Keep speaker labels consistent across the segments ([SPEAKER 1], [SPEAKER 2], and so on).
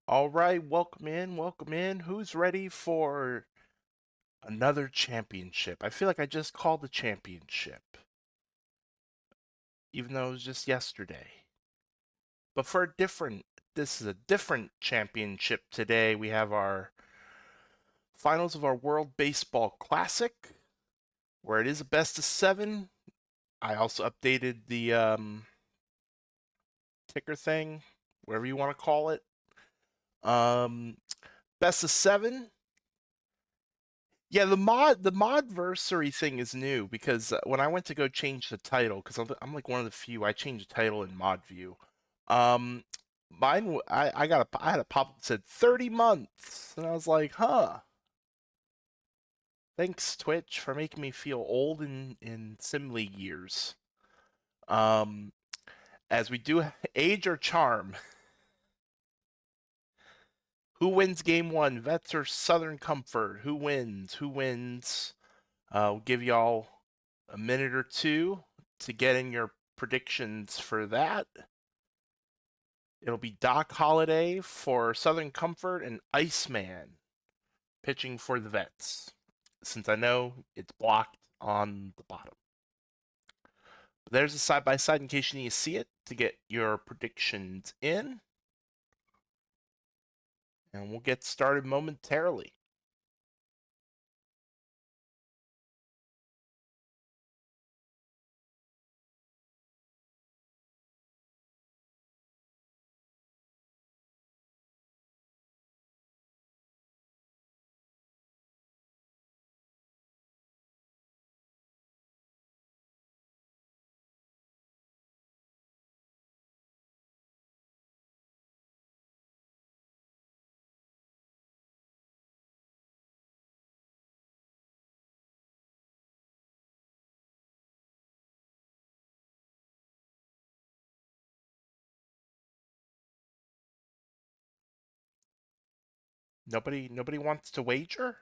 [SPEAKER 1] All right, welcome in, welcome in. Who's ready for another championship? I feel like I just called the championship, even though it was just yesterday. But this is a different championship today. We have our finals of our World Baseball Classic, where it is a best of seven. I also updated the ticker thing, whatever you want to call it. Um, Best of seven. Yeah, the modversary thing is new because when I went to go change the title, because I'm like one of the few I changed the title in mod view. Um, I had a pop up that said 30 months, and I was like, huh. Thanks Twitch for making me feel old in Sim League years. Um, as we do age or charm. Who wins game one? Vets or Southern Comfort? Who wins? Who wins? We'll give y'all a minute or two to get in your predictions for that. It'll be Doc Holliday for Southern Comfort and Iceman pitching for the Vets, since I know it's blocked on the bottom. But there's a side by side in case you need to see it to get your predictions in. And we'll get started momentarily. Nobody wants to wager?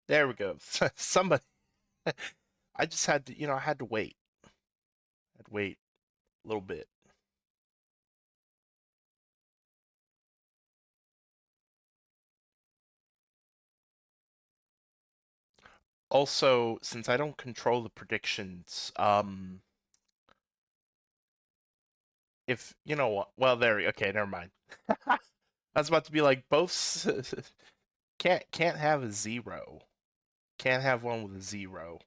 [SPEAKER 1] There we go. Somebody. I just had to, I had to wait. I'd wait a little bit. Also, since I don't control the predictions, if you know what, well, okay, never mind. I was about to be like, both can't have a zero, can't have one with a zero.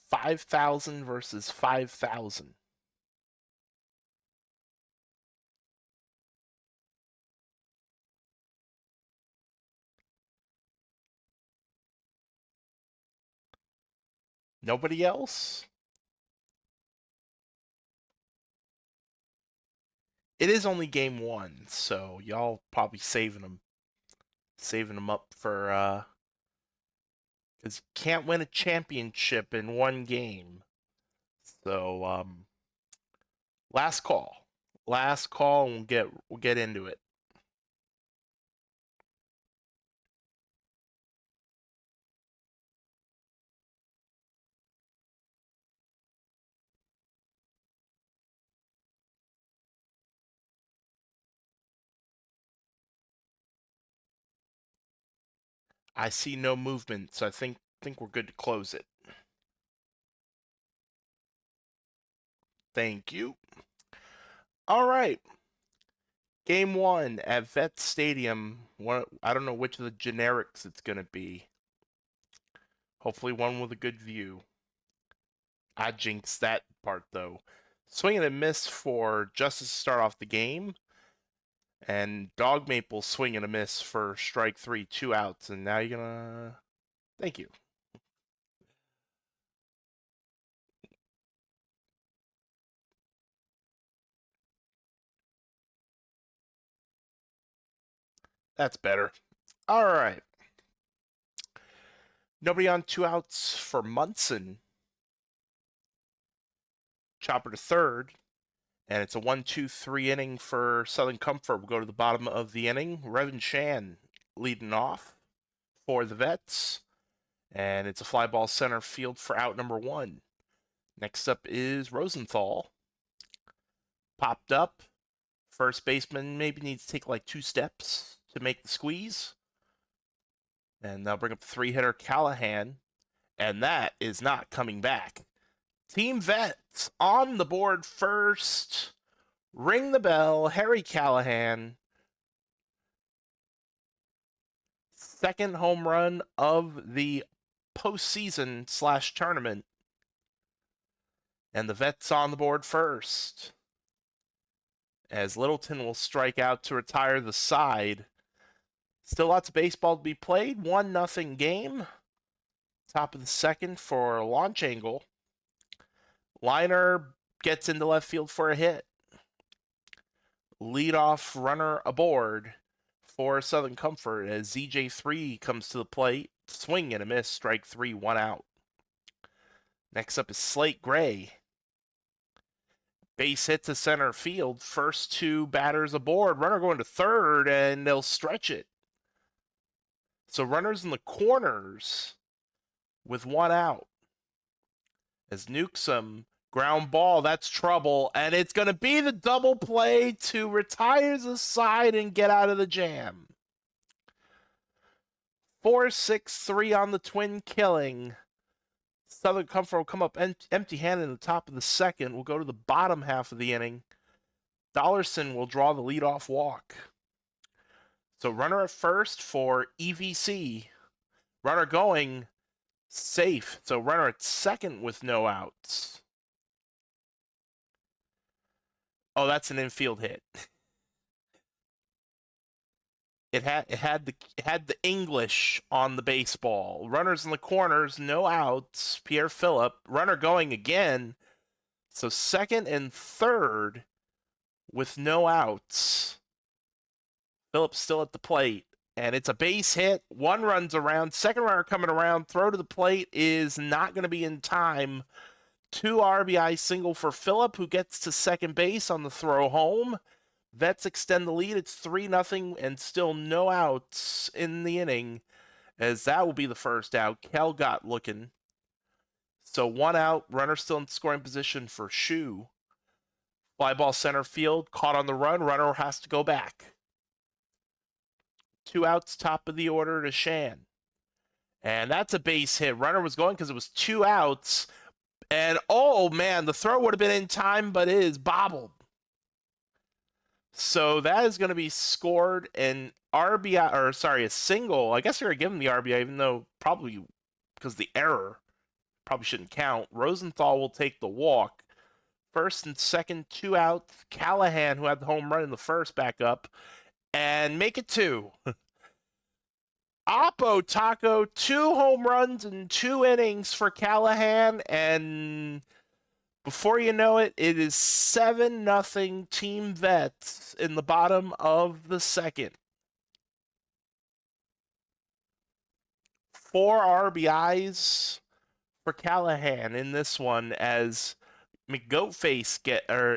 [SPEAKER 1] 5,000 versus 5,000. Nobody else. It is only game one, so y'all probably saving them up for because can't win a championship in one game. So last call, last call, and we'll get into it. I see no movement, so I think we're good to close it. Thank you. All right. Game one at Vet Stadium. I don't know which of the generics it's going to be. Hopefully, one with a good view. I jinxed that part, though. Swing and a miss for Justice to start off the game. And Dog Maple swing and a miss for strike three, 2 outs. And now you're going to. Thank you. That's better. All right. Nobody on 2 outs for Munson. Chopper to third. And it's a 1-2-3 inning for Southern Comfort. We'll go to the bottom of the inning. Revin Shan leading off for the Vets. And it's a fly ball center field for out number one. Next up is Rosenthal. Popped up. First baseman maybe needs to take like 2 steps to make the squeeze. And they'll bring up the 3-hitter Callahan. And that is not coming back. Team Vets on the board first. Ring the bell. Harry Callahan. Second home run of the postseason / tournament. And the Vets on the board first. As Littleton will strike out to retire the side. Still lots of baseball to be played. 1-0 game. Top of the second for launch angle. Liner gets into left field for a hit. Leadoff runner aboard for Southern Comfort as ZJ3 comes to the plate. Swing and a miss, strike 3, 1 out. Next up is Slate Gray. Base hit to center field. First 2 batters aboard. Runner going to third, and they'll stretch it. So runners in the corners with 1 out. As Newsome, ground ball, that's trouble. And it's going to be the double play to retire the side and get out of the jam. 4-6-3 on the twin killing. Southern Comfort will come up empty-handed in the top of the second. We'll go to the bottom half of the inning. Dollarson will draw the leadoff walk. So runner at first for EVC. Runner going safe. So runner at second with no outs. Oh, that's an infield hit. It had the English on the baseball. Runners in the corners, no outs. Pierre Phillip, runner going again. So second and third with no outs. Phillips still at the plate, and it's a base hit. 1 runs around. Second runner coming around. Throw to the plate is not going to be in time. 2 RBI single for Phillip, who gets to second base on the throw home. Vets extend the lead. It's 3-0 and still no outs in the inning, as that will be the first out. Kel got looking. So 1 out. Runner still in scoring position for Shu. Fly ball center field. Caught on the run. Runner has to go back. 2 outs, top of the order to Shan. And that's a base hit. Runner was going because it was 2 outs. And oh man, the throw would have been in time, but it is bobbled. So that is going to be scored an RBI, or sorry, a single. I guess you're going to give him the RBI, even though probably because the error probably shouldn't count. Rosenthal will take the walk. First and second, 2 outs. Callahan, who had the home run in the first, back up and make it 2. Oppo Taco, 2 home runs in 2 innings for Callahan, and before you know it, it is 7-0 Team Vets in the bottom of the second. 4 RBIs for Callahan in this one, as McGoatface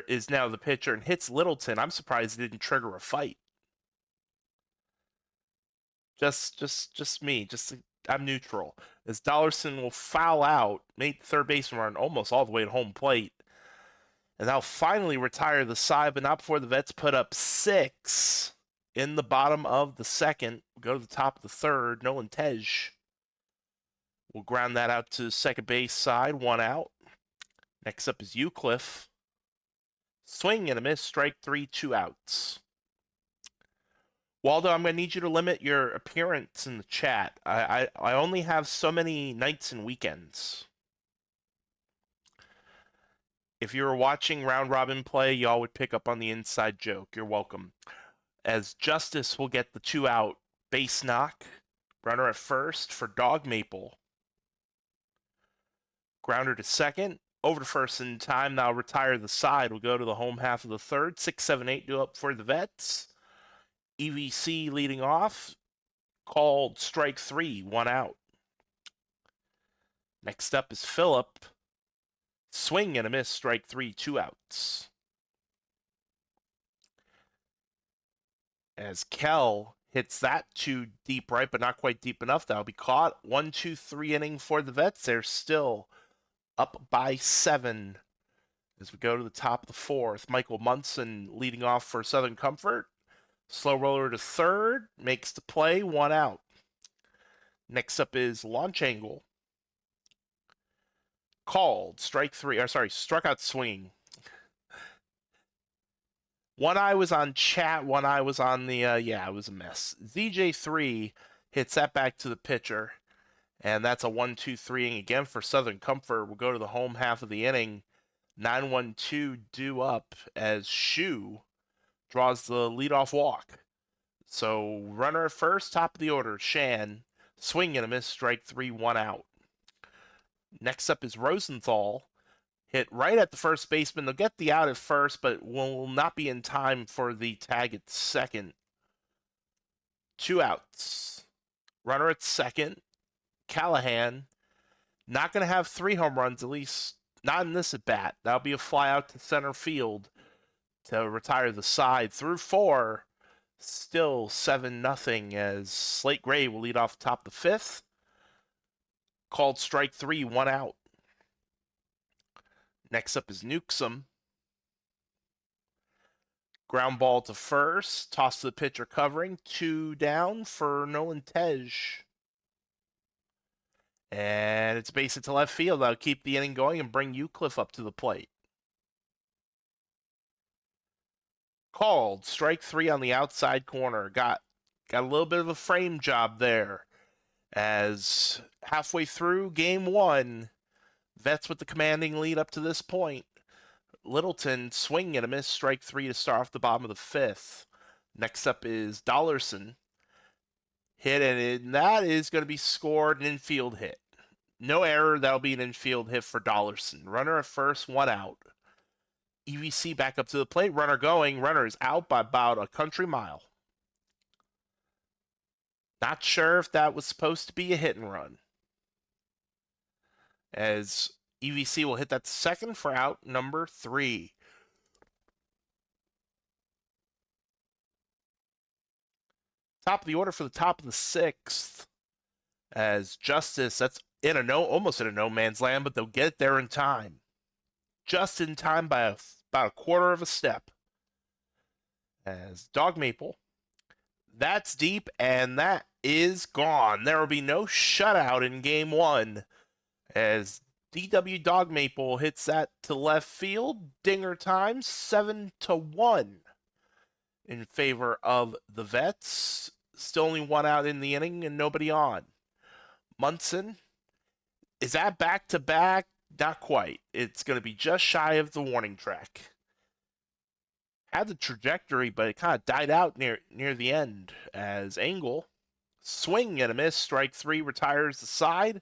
[SPEAKER 1] is now the pitcher and hits Littleton. I'm surprised it didn't trigger a fight. Just me. I'm neutral. As Dollarson will foul out, make the third baseman run almost all the way to home plate. And that'll finally retire the side, but not before the Vets put up 6 in the bottom of the second. We'll go to the top of the third. Nolan Tej will ground that out to second base side, 1 out. Next up is Eucliffe. Swing and a miss, strike 3, 2 outs. Waldo, I'm going to need you to limit your appearance in the chat. I only have so many nights and weekends. If you were watching round robin play, y'all would pick up on the inside joke. You're welcome. As Justice will get the 2 out base knock. Runner at first for Dog Maple. Grounder to second. Over to first in time. Now retire the side. We'll go to the home half of the third. 6, 7, 8 do up for the Vets. EVC leading off. Called strike 3, 1 out. Next up is Phillip. Swing and a miss, strike 3, 2 outs. As Kel hits that too deep right, but not quite deep enough. That'll be caught. 1, 2, 3 inning for the Vets. They're still up by 7 as we go to the top of the 4th. Michael Munson leading off for Southern Comfort. Slow roller to third, makes the play, 1 out. Next up is Launch Angle. Called, struck out swinging. One eye was on chat, one eye was on the, it was a mess. ZJ3 hits that back to the pitcher, and that's a 1-2-3 again for Southern Comfort. We'll go to the home half of the inning. 9-1-2 due up as Shu draws the leadoff walk. So runner at first, top of the order, Shan. Swing and a miss, strike 3, 1 out. Next up is Rosenthal. Hit right at the first baseman. They'll get the out at first, but will not be in time for the tag at second. 2 outs. Runner at second, Callahan. Not going to have 3 home runs, at least not in this at bat. That'll be a fly out to center field to retire the side. Through 4, still 7-0 as Slate Gray will lead off the top of the 5th. Called strike 3, 1 out. Next up is Newsom. Ground ball to first. Toss to the pitcher covering. 2 down for Nolan Tej. And it's base hit to left field. That'll keep the inning going and bring Eucliffe up to the plate. Called strike 3 on the outside corner. Got a little bit of a frame job there. As halfway through game 1, Vets with the commanding lead up to this point. Littleton swing and a miss, strike 3 to start off the bottom of the 5th. Next up is Dollarson. Hit, and that is going to be scored, an infield hit. No error, that'll be an infield hit for Dollarson. Runner at first, 1 out. EVC back up to the plate, runner going. Runner is out by about a country mile. Not sure if that was supposed to be a hit and run. As EVC will hit that second for out number 3. Top of the order for the top of the 6th. As Justice, that's almost in a no man's land, but they'll get there in time. Just in time by about a quarter of a step. As Dog Maple, that's deep, and that is gone. There will be no shutout in game 1 as DW Dog Maple hits that to left field. Dinger time, 7-1 in favor of the Vets. Still only 1 out in the inning and nobody on. Munson, is that back-to-back? Not quite. It's going to be just shy of the warning track. Had the trajectory, but it kind of died out near the end as Angle, swing and a miss, strike 3, retires the side.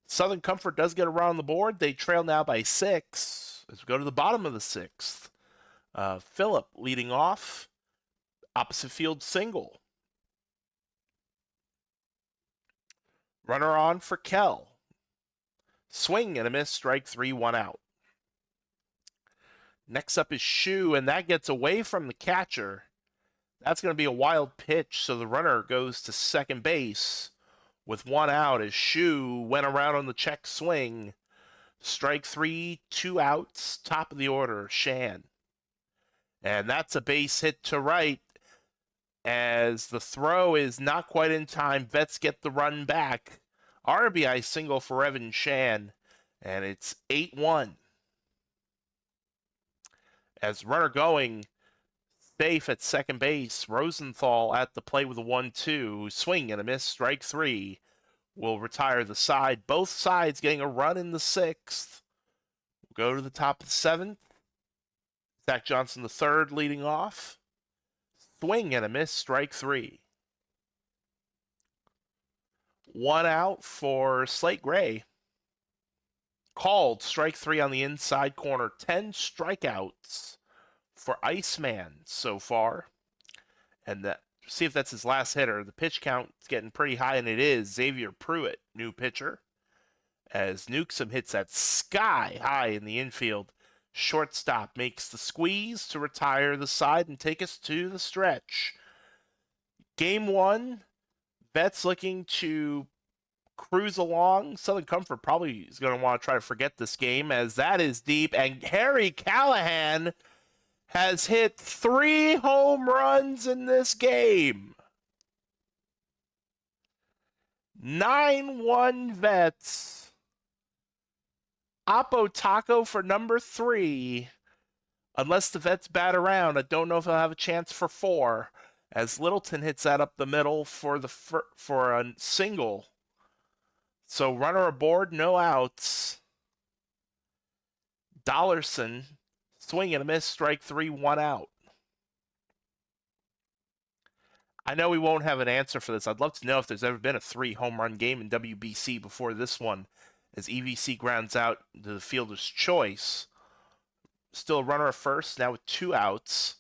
[SPEAKER 1] Southern Comfort does get around the board. They trail now by 6 as we go to the bottom of the 6th. Phillip leading off, opposite field single. Runner on for Kell. Swing and a miss, strike 3, 1 out. Next up is Shu, and that gets away from the catcher. That's going to be a wild pitch, so the runner goes to second base with 1 out as Shu went around on the check swing. Strike 3, 2 outs, top of the order, Shan. And that's a base hit to right as the throw is not quite in time. Vets get the run back. RBI single for Evan Shan, and it's 8-1. As runner going, safe at second base, Rosenthal at the plate with a 1-2. Swing and a miss, strike 3. Will retire the side. Both sides getting a run in the 6th. We'll go to the top of the 7th. Zach Johnson the third leading off. Swing and a miss, strike 3. 1 out for Slate Gray. Called strike 3 on the inside corner. 10 strikeouts for Iceman so far. And see if that's his last hitter. The pitch count is getting pretty high, and it is. Xavier Pruitt, new pitcher. As Newsom hits that sky high in the infield. Shortstop makes the squeeze to retire the side and take us to the stretch. Game 1, Vets looking to cruise along. Southern Comfort probably is going to want to try to forget this game, as that is deep. And Harry Callahan has hit 3 home runs in this game. 9-1 Vets. Oppo Taco for number 3. Unless the Vets bat around, I don't know if they'll have a chance for 4. As Littleton hits that up the middle for a single. So runner aboard, no outs. Dollarson, swing and a miss, strike 3, 1 out. I know we won't have an answer for this. I'd love to know if there's ever been a 3 home run game in WBC before this one, as EVC grounds out to the fielder's choice. Still a runner at first, now with 2 outs.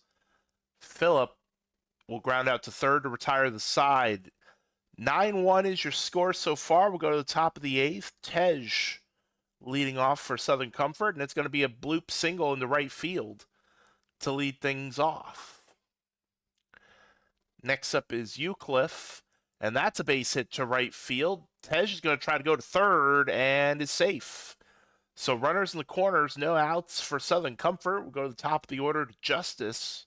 [SPEAKER 1] Phillip will ground out to third to retire the side. 9-1 is your score so far. We'll go to the top of the 8th. Tej leading off for Southern Comfort, and it's going to be a bloop single in the right field to lead things off. Next up is Eucliffe, and that's a base hit to right field. Tej is going to try to go to third and is safe. So runners in the corners, no outs for Southern Comfort. We'll go to the top of the order to Justice.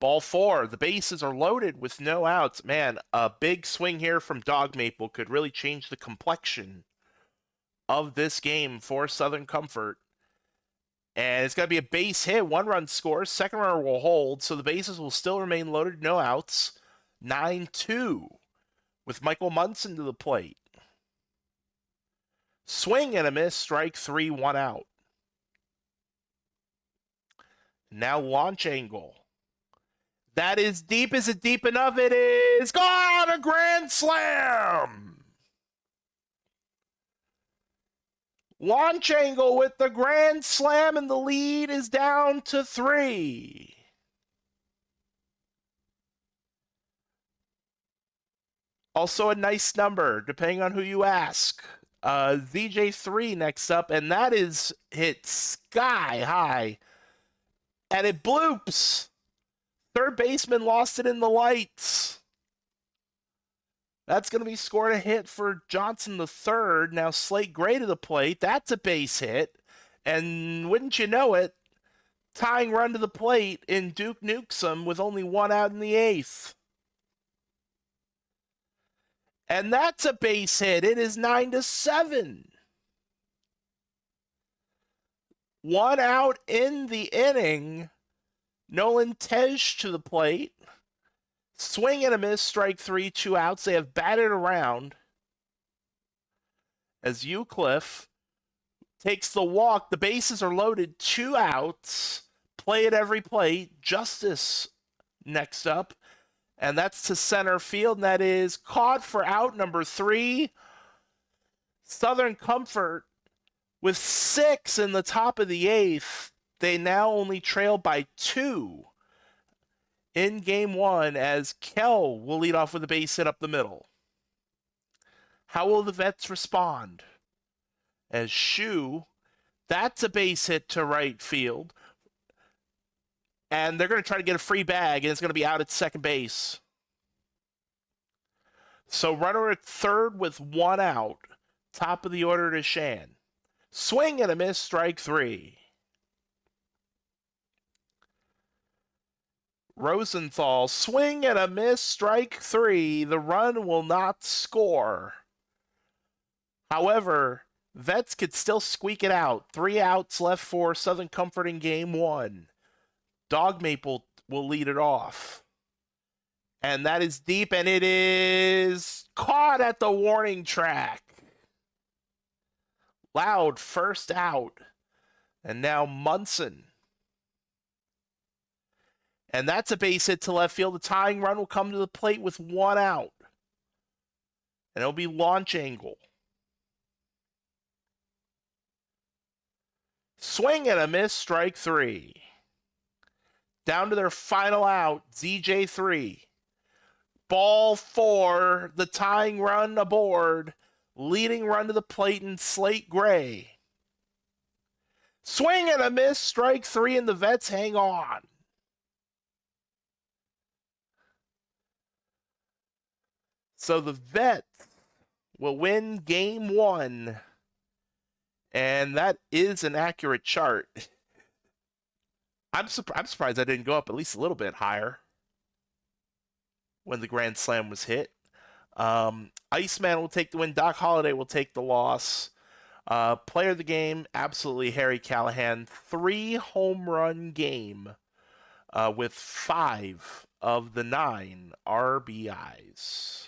[SPEAKER 1] Ball 4. The bases are loaded with no outs. Man, a big swing here from Dog Maple could really change the complexion of this game for Southern Comfort. And it's going to be a base hit. 1-run scores. Second runner will hold. So the bases will still remain loaded. No outs. 9-2 with Michael Munson to the plate. Swing and a miss. Strike 3, 1 out. Now launch angle. That is deep. Is it deep enough? It is. Gone! A grand slam! Launch angle with the grand slam, and the lead is down to 3. Also a nice number, depending on who you ask. ZJ3 next up, and that is hit sky high. And it bloops. Third baseman lost it in the lights. That's going to be scored a hit for Johnson the third. Now Slate Gray to the plate. That's a base hit. And wouldn't you know it, tying run to the plate in Duke Newsome with only 1 out in the 8th. And that's a base hit. It is 9-7. 1 out in the inning. Nolan Tej to the plate. Swing and a miss, strike 3, 2 outs. They have batted around as Eucliffe takes the walk. The bases are loaded, 2 outs. Play at every plate. Justice next up. And that's to center field, and that is caught for out number 3. Southern Comfort with 6 in the top of the 8th. They now only trail by 2 in game 1, as Kell will lead off with a base hit up the middle. How will the Vets respond? As Shu, that's a base hit to right field. And they're going to try to get a free bag, and it's going to be out at second base. So runner at third with 1 out. Top of the order to Shan. Swing and a miss, strike 3. Rosenthal, swing and a miss, strike 3. The run will not score. However, Vets could still squeak it out. 3 outs left for Southern Comfort in game 1. Dog Maple will lead it off. And that is deep, and it is caught at the warning track. Loud first out. And now Munson. And that's a base hit to left field. The tying run will come to the plate with 1 out. And it'll be launch angle. Swing and a miss, strike 3. Down to their final out, ZJ3. Ball 4, the tying run aboard. Leading run to the plate in Slate Gray. Swing and a miss, strike 3, and the Vets hang on. So the Vets will win game one. And that is an accurate chart. I'm surprised I didn't go up at least a little bit higher when the Grand Slam was hit. Iceman will take the win. Doc Holliday will take the loss. Player of the game, absolutely Harry Callahan. 3 home run game with 5 of the 9 RBIs.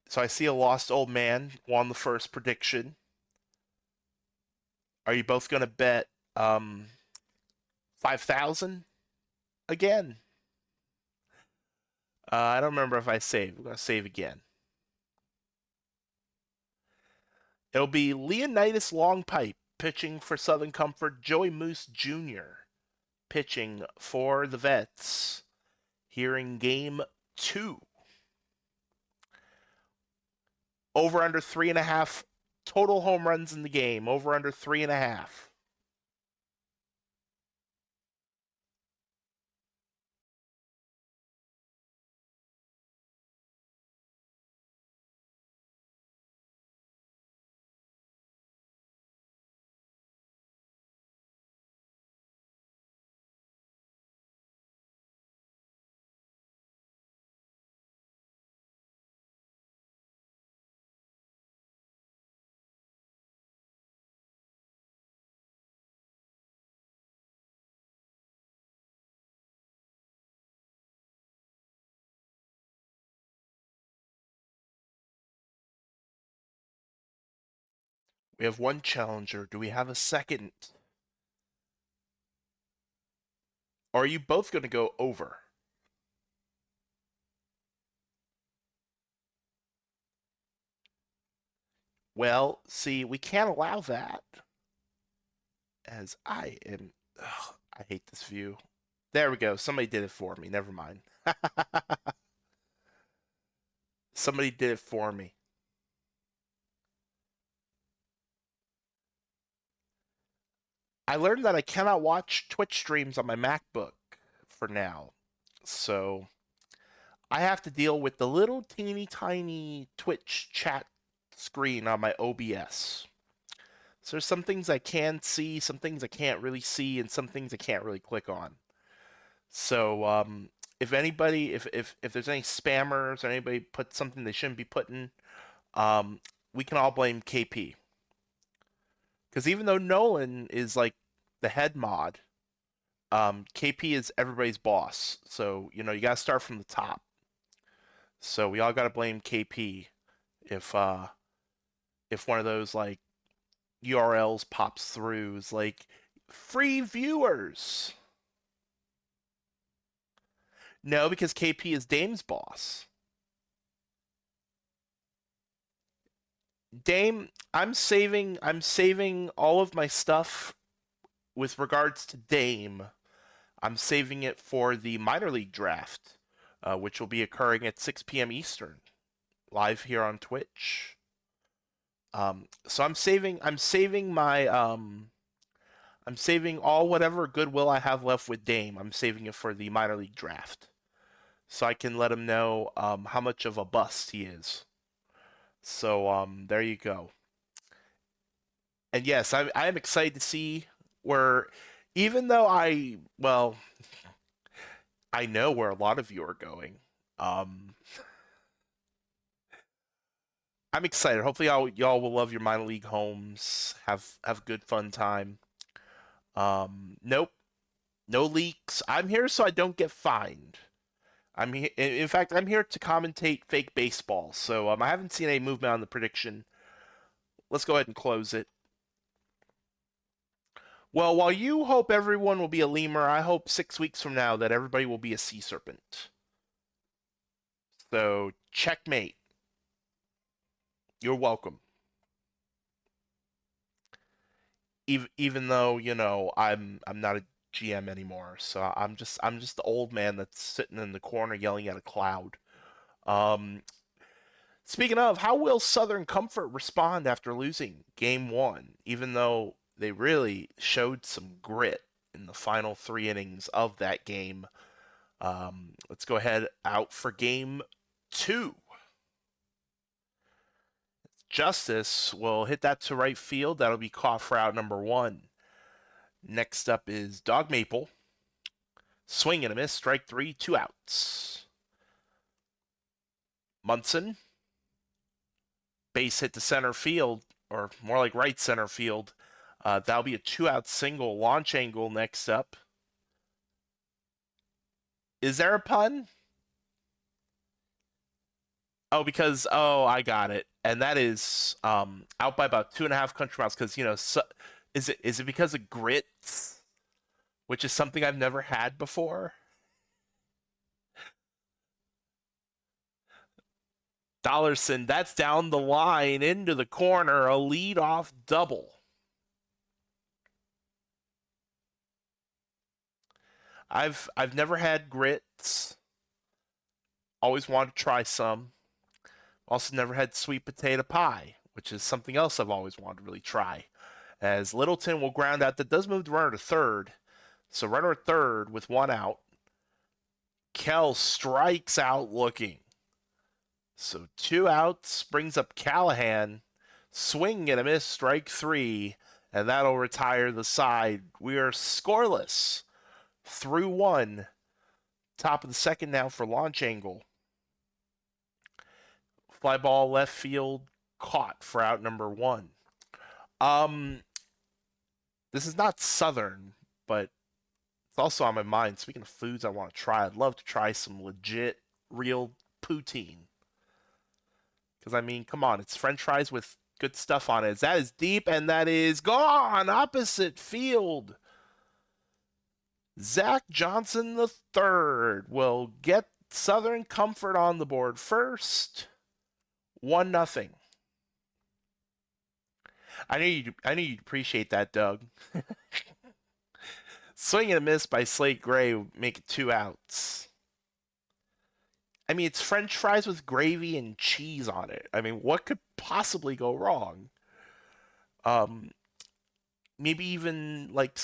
[SPEAKER 1] So I see a lost old man won the first prediction. Are you both going to bet 5,000 again? I don't remember if I saved. We're going to save again. It'll be Leonidas Longpipe pitching for Southern Comfort. Joey Moose Jr. pitching for the Vets here in game 2. Over under 3.5 total home runs in the game. Over under 3.5. We have one challenger. Do we have a second? Or are you both going to go over? Well, see, we can't allow that. As I am. Ugh, I hate this view. There we go. Somebody did it for me. Never mind. Somebody did it for me. I learned that I cannot watch Twitch streams on my MacBook for now. So I have to deal with the little teeny tiny Twitch chat screen on my OBS. So there's some things I can see, some things I can't really see, and some things I can't really click on. So if anybody, if there's any spammers or anybody put something they shouldn't be putting, we can all blame KP. Because even though Nolan is like the head mod, KP is everybody's boss. So you know you gotta start from the top. So we all gotta blame KP if one of those like URLs pops through is like free viewers. No, because KP is Dame's boss. Dame, I'm saving all of my stuff with regards to Dame. I'm saving it for the minor league draft, which will be occurring at 6 p.m. Eastern, live here on Twitch. So I'm saving my I'm saving all whatever goodwill I have left with Dame. I'm saving it for the minor league draft, so I can let him know how much of a bust he is. So there you go. And yes, I'm excited to see where, even though I know where a lot of you are going. I'm excited. Hopefully, y'all will love your minor league homes. Have good fun time. Nope, no leaks. I'm here so I don't get fined. I'm here. In fact, I'm here to commentate fake baseball. So I haven't seen any movement on the prediction. Let's go ahead and close it. Well, while you hope everyone will be a lemur, I hope 6 weeks from now that everybody will be a sea serpent. So checkmate. You're welcome. Even though you know I'm not a GM anymore, so I'm just the old man that's sitting in the corner yelling at a cloud. Um, Speaking of, how will Southern Comfort respond after losing Game 1, even though they really showed some grit in the final 3 innings of that game. Let's go ahead out for game 2. Justice will hit that to right field. That'll be caught for out number 1. Next up is Dog Maple. Swing and a miss, strike 3, 2 outs. Munson, base hit to center field, or more like right center field. That'll be a 2-out single. Launch angle next up. Is there a pun? Oh, because I got it, and that is out by about 2.5 country miles. Because is it because of grits, which is something I've never had before? Dollarson, that's down the line into the corner, a leadoff double. I've never had grits. Always wanted to try some. Also never had sweet potato pie, which is something else I've always wanted to really try. As Littleton will ground out, that does move the runner to third. So runner at third with 1 out. Kell strikes out looking. So 2 outs brings up Callahan. Swing and a miss, strike 3, and that'll retire the side. We are scoreless through 1. Top of the second now for launch angle. Fly ball left field caught for out number 1. This is not Southern, but it's also on my mind. Speaking of foods I want to try, I'd love to try some legit, real poutine. Because, I mean, come on, it's French fries with good stuff on it. That is deep, and that is gone. Opposite field. Zach Johnson III will get Southern Comfort on the board first. 1-0. I knew you'd appreciate that, Doug. Swing and a miss by Slate Gray, make it 2 outs. I mean, it's French fries with gravy and cheese on it. I mean, what could possibly go wrong? Maybe even like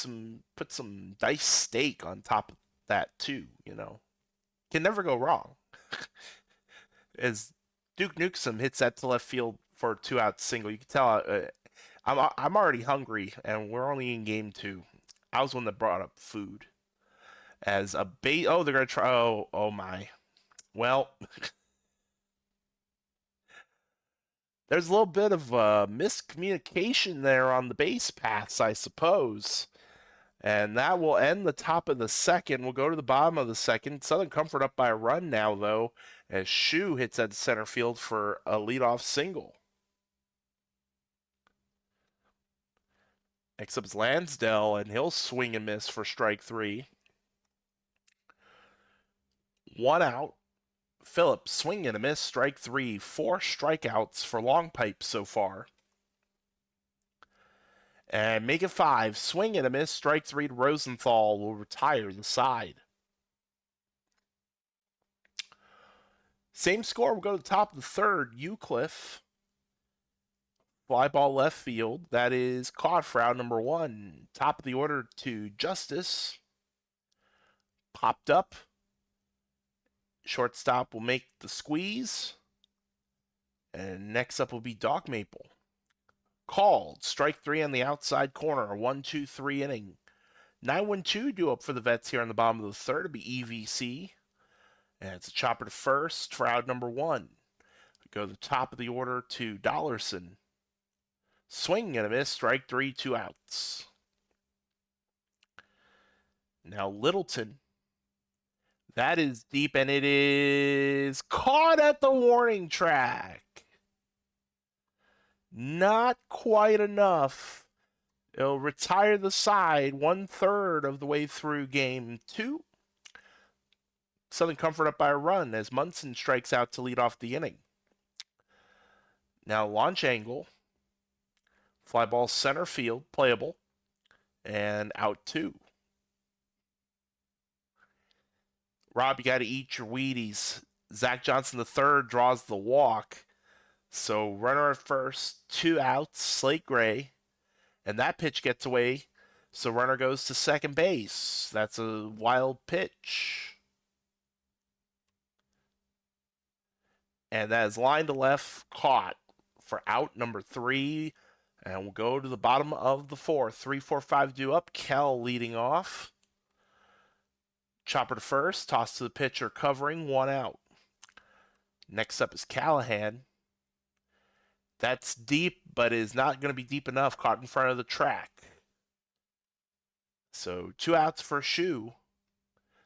[SPEAKER 1] put some diced steak on top of that too. Can never go wrong. As Duke Nukem hits that to left field for a 2-out single, you can tell I'm already hungry, and we're only in game 2. I was the one that brought up food as a bait. Oh, they're gonna try. Oh my. Well, there's a little bit of miscommunication there on the base paths, I suppose. And that will end the top of the second. We'll go to the bottom of the second. Southern Comfort up by a run now, though, as Shu hits at center field for a leadoff single. Next up is Lansdale, and he'll swing and miss for strike 3. 1 out. Phillips, swing and a miss, strike 3. 4 strikeouts for Long Pipe so far. And make it 5. Swing and a miss, strike 3 to Rosenthal will retire the side. Same score. We'll go to the top of the third. Eucliffe. Fly ball left field. That is caught for out number 1. Top of the order to Justice. Popped up. Shortstop will make the squeeze. And next up will be Dog Maple. Called. Strike 3 on the outside corner. A 1-2-3 inning. 9-1-2 due up for the Vets here on the bottom of the third. It'll be EVC. And it's a chopper to first for out number 1. We go to the top of the order to Dollarson. Swing and a miss. Strike 3, 2 outs. Now Littleton. That is deep, and it is caught at the warning track. Not quite enough. It'll retire the side 1/3 of the way through game 2. Southern Comfort up by a run as Munson strikes out to lead off the inning. Now launch angle. Fly ball center field, playable, and out 2. Rob, you got to eat your Wheaties. Zach Johnson III draws the walk. So runner at first, 2 outs, Slate Gray. And that pitch gets away. So runner goes to second base. That's a wild pitch. And that is line to left, caught for out number 3. And we'll go to the bottom of the 4th. 3, 4, 5 due up. Kell leading off. Chopper to first. Toss to the pitcher covering. 1 out. Next up is Callahan. That's deep, but is not going to be deep enough. Caught in front of the track. So 2 outs for Shu.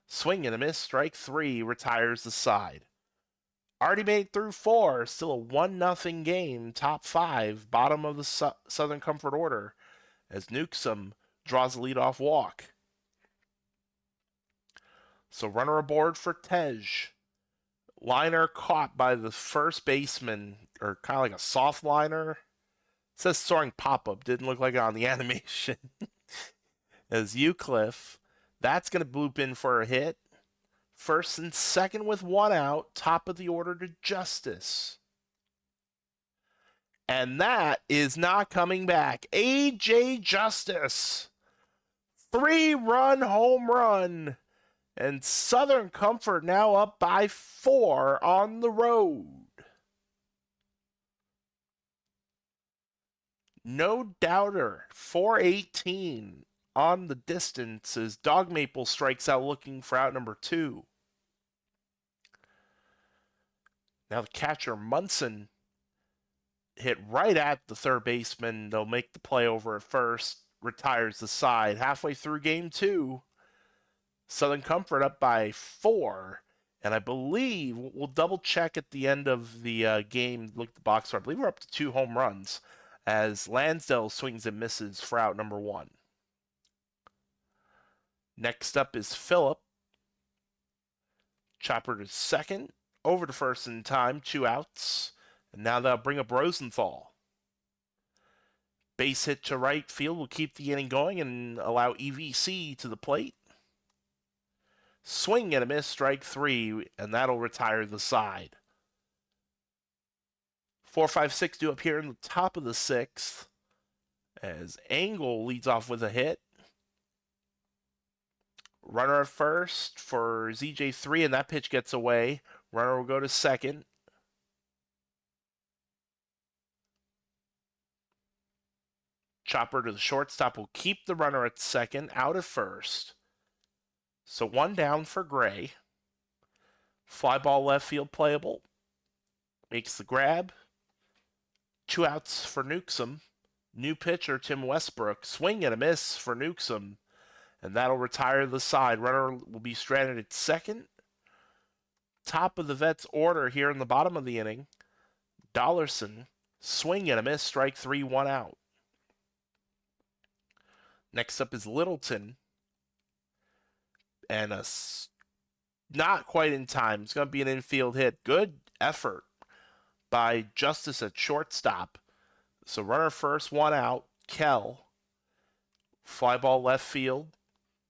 [SPEAKER 1] Swing and a miss. Strike 3. Retires the side. Already made through 4. Still a 1-0 game. Top 5. Bottom of the Southern Comfort order. As Newsom draws a leadoff walk. So runner aboard for Tej. Liner caught by the first baseman, or kind of like a soft liner. It says soaring pop-up. Didn't look like it on the animation. As Eucliffe. That's going to bloop in for a hit. First and second with 1 out. Top of the order to Justice. And that is not coming back. A.J. Justice. 3-run home run. And Southern Comfort now up by 4 on the road. No doubter. 418 on the distance as Dog Maple strikes out looking for out number 2. Now the catcher Munson hit right at the third baseman. They'll make the play over at first. Retires the side. Halfway through game 2. Southern Comfort up by 4. And I believe, we'll double check at the end of the game, look at the box score. I believe we're up to 2 home runs as Lansdale swings and misses for out number 1. Next up is Phillip. Chopper to second. Over to first in time. 2 outs. And now they'll bring up Rosenthal. Base hit to right field will keep the inning going and allow EVC to the plate. Swing and a miss, strike 3, and that'll retire the side. 4, 5, 6 due up here in the top of the 6th as Angle leads off with a hit. Runner at first for ZJ3, and that pitch gets away. Runner will go to second. Chopper to the shortstop will keep the runner at second, out at first. So 1 down for Gray. Fly ball left field playable. Makes the grab. 2 outs for Newsom. New pitcher Tim Westbrook. Swing and a miss for Newsom. And that'll retire the side. Runner will be stranded at second. Top of the Vets order here in the bottom of the inning. Dollarson. Swing and a miss. Strike 3, 1 out. Next up is Littleton. And not quite in time. It's going to be an infield hit. Good effort by Justice at shortstop. So runner first, 1 out. Kell. Fly ball left field.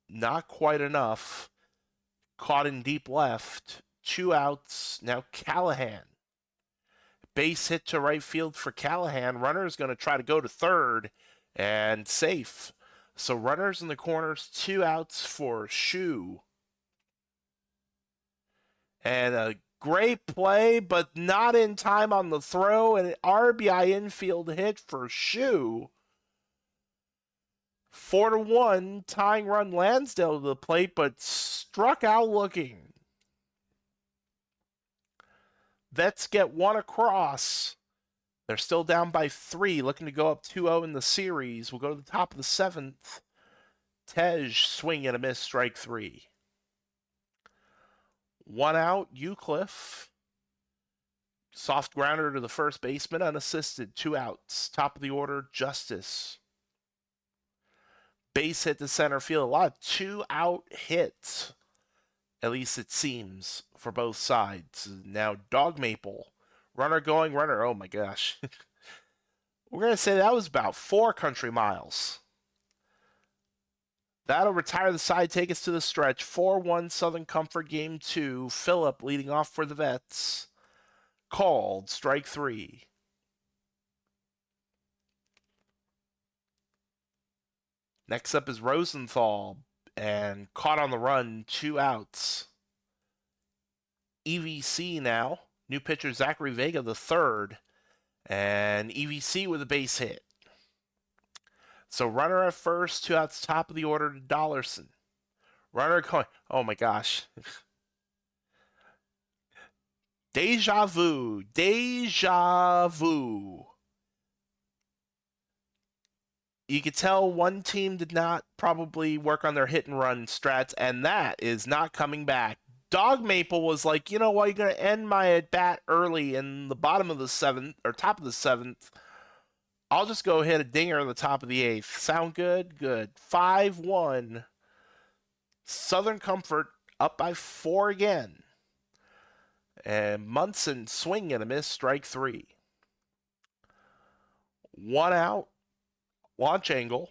[SPEAKER 1] Not quite enough. Caught in deep left. 2 outs. Now Callahan. Base hit to right field for Callahan. Runner is going to try to go to third. And safe. So runners in the corners, 2 outs for Shu. And a great play, but not in time on the throw. And an RBI infield hit for Shu. 4-1, tying run Lansdale to the plate, but struck out looking. Vets get 1 across. They're still down by 3, looking to go up 2-0 in the series. We'll go to the top of the 7th. Tej, swing and a miss, strike 3. 1 out, Eucliffe. Soft grounder to the first baseman, unassisted. 2 outs. Top of the order, Justice. Base hit to center field. A lot of 2-out hits, at least it seems, for both sides. Now, Dog Maple. Runner going, runner. Oh my gosh. We're going to say that was about 4 country miles. That'll retire the side, take us to the stretch. 4-1 Southern Comfort game 2. Phillip leading off for the Vets. Called, strike 3. Next up is Rosenthal, and caught on the run, 2 outs. EVC now, new pitcher Zachary Vega the third, and EVC with a base hit. So runner at first, 2 outs, top of the order to Dollarson. Runner going, oh my gosh. Deja vu. You could tell one team did not probably work on their hit and run strats, and that is not coming back. Dog Maple was like, you know what, you're going to end my at bat early in the bottom of the seventh, or top of the seventh. I'll just go hit a dinger in the top of the eighth. Sound good? Good. 5-1. Southern Comfort up by 4 again. And Munson swing and a miss, strike 3. 1 out. Launch angle.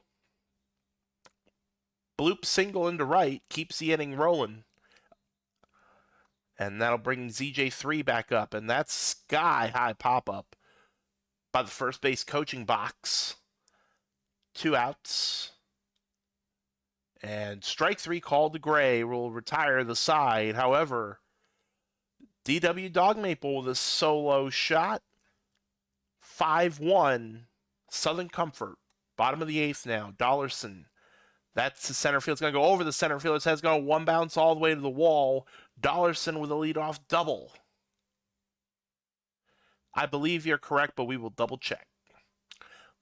[SPEAKER 1] Bloop single into right. Keeps the inning rolling. And that'll bring ZJ3 back up. And that's sky-high pop-up by the first base coaching box. 2 outs. And strike 3 called to Gray will retire the side. However, DW Dog Maple with a solo shot. 5-1. Southern Comfort. Bottom of the eighth now. Dollarson. That's the center field. It's going to go over the center field. It has going to one bounce all the way to the wall. Dollarson with a leadoff double. I believe you're correct, but we will double check.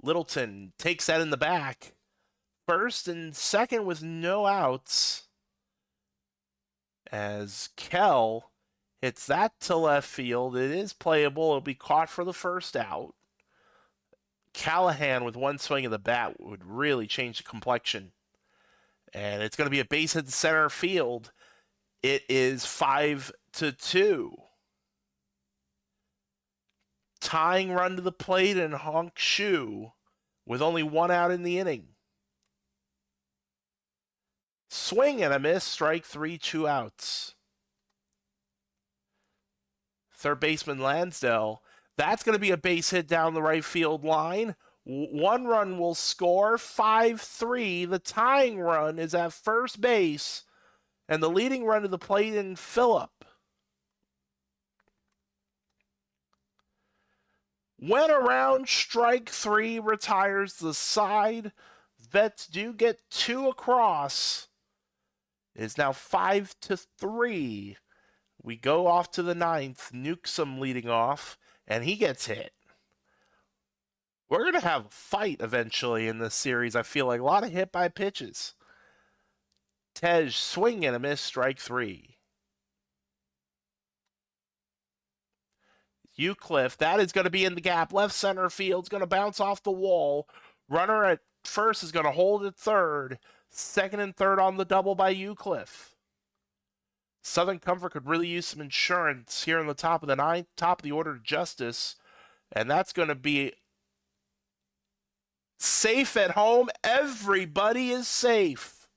[SPEAKER 1] Littleton takes that in the back. First and second with no outs. As Kell hits that to left field. It is playable. It'll be caught for the first out. Callahan with one swing of the bat would really change the complexion. And it's going to be a base hit to center field. It is 5-2. Tying run to the plate and Honk Shoe with only 1 out in the inning. Swing and a miss, strike 3, 2 outs. Third baseman Lansdale. That's going to be a base hit down the right field line. 1 run will score, 5-3. The tying run is at first base, and the leading run to the plate in Phillip. Went around, strike 3, retires the side. Vets do get 2 across. It is now 5-3. We go off to the 9th. Newsom leading off, and he gets hit. We're going to have a fight eventually in this series. I feel like a lot of hit by pitches. Tej swing and a miss, strike 3. Eucliffe, that is going to be in the gap. Left center field, is going to bounce off the wall. Runner at first is going to hold at third. Second and third on the double by Eucliffe. Southern Comfort could really use some insurance here in the top of the 9th, top of the order to Justice. And that's going to be safe at home. Everybody is safe.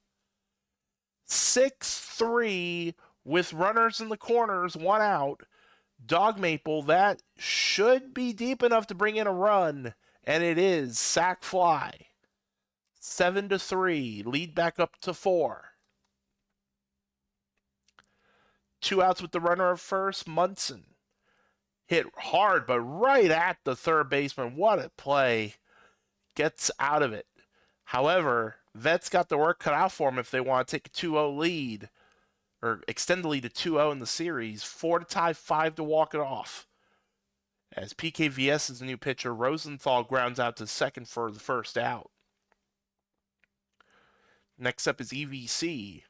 [SPEAKER 1] 6-3 with runners in the corners, 1 out. Dog Maple, that should be deep enough to bring in a run. And it is. Sack fly. 7-3. Lead back up to 4. 2 outs with the runner at first. Munson hit hard, but right at the third baseman. What a play. Gets out of it. However, Vets got the work cut out for him if they want to take a 2-0 lead or extend the lead to 2-0 in the series. 4 to tie, 5 to walk it off. As PKVS is the new pitcher, Rosenthal grounds out to second for the first out. Next up is EVC.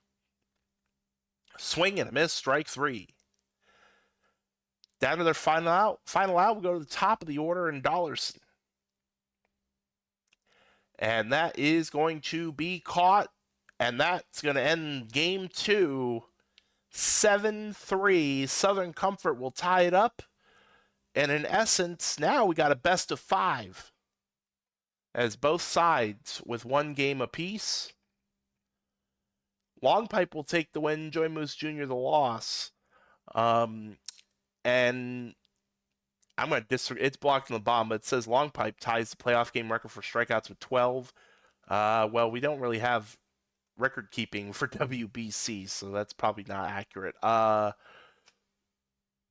[SPEAKER 1] Swing and a miss, strike 3. Down to their final out. Final out, we'll go to the top of the order in Dollarson. And that is going to be caught. And that's going to end game 2. 7-3. Southern Comfort will tie it up. And in essence, now we got a best of 5. As both sides with 1 game apiece. Long Pipe will take the win. Joy Moose Jr. the loss. And I'm going to disagree. It's blocked in the bottom, but it says Long Pipe ties the playoff game record for strikeouts with 12. Well, we don't really have record keeping for WBC, so that's probably not accurate.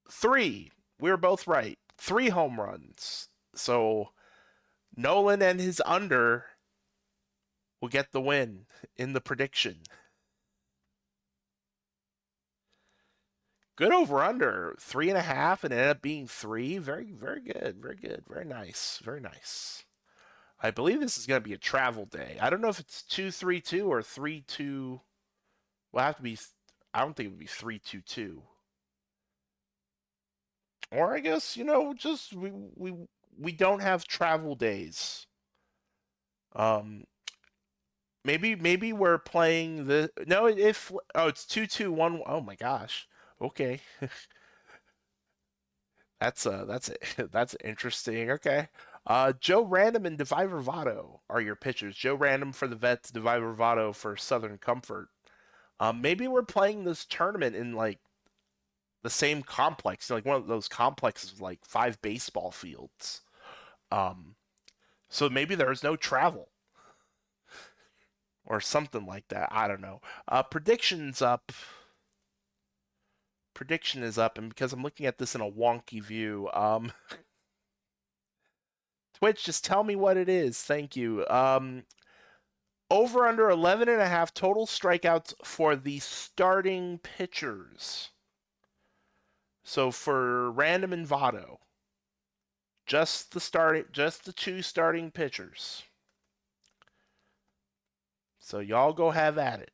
[SPEAKER 1] Three. We were both right. 3 home runs. So Nolan and his under will get the win in the prediction. Good over under 3.5 and it ended up being 3. Very, very good. Very good. Very nice. Very nice. I believe this is going to be a travel day. I don't know if it's 2-3-2 or 3-2. Will have to be. I don't think it would be 3-2-2. Or I guess just we don't have travel days. Um, maybe we're playing the no if oh it's 2-2-1. Oh my gosh. Okay, that's that's interesting. Okay. Joe Random and Devi Bravado are your pitchers. Joe Random for the Vets, Devi Bravado for Southern Comfort. Maybe we're playing this tournament in like the same complex, like one of those complexes with like 5 baseball fields. Um, so maybe there's no travel or something like that. I don't know. Predictions up. Prediction is up, and because I'm looking at this in a wonky view, Twitch, just tell me what it is. Thank you. Over under 11.5 total strikeouts for the starting pitchers. So for Random and Votto, just the 2 starting pitchers. So y'all go have at it.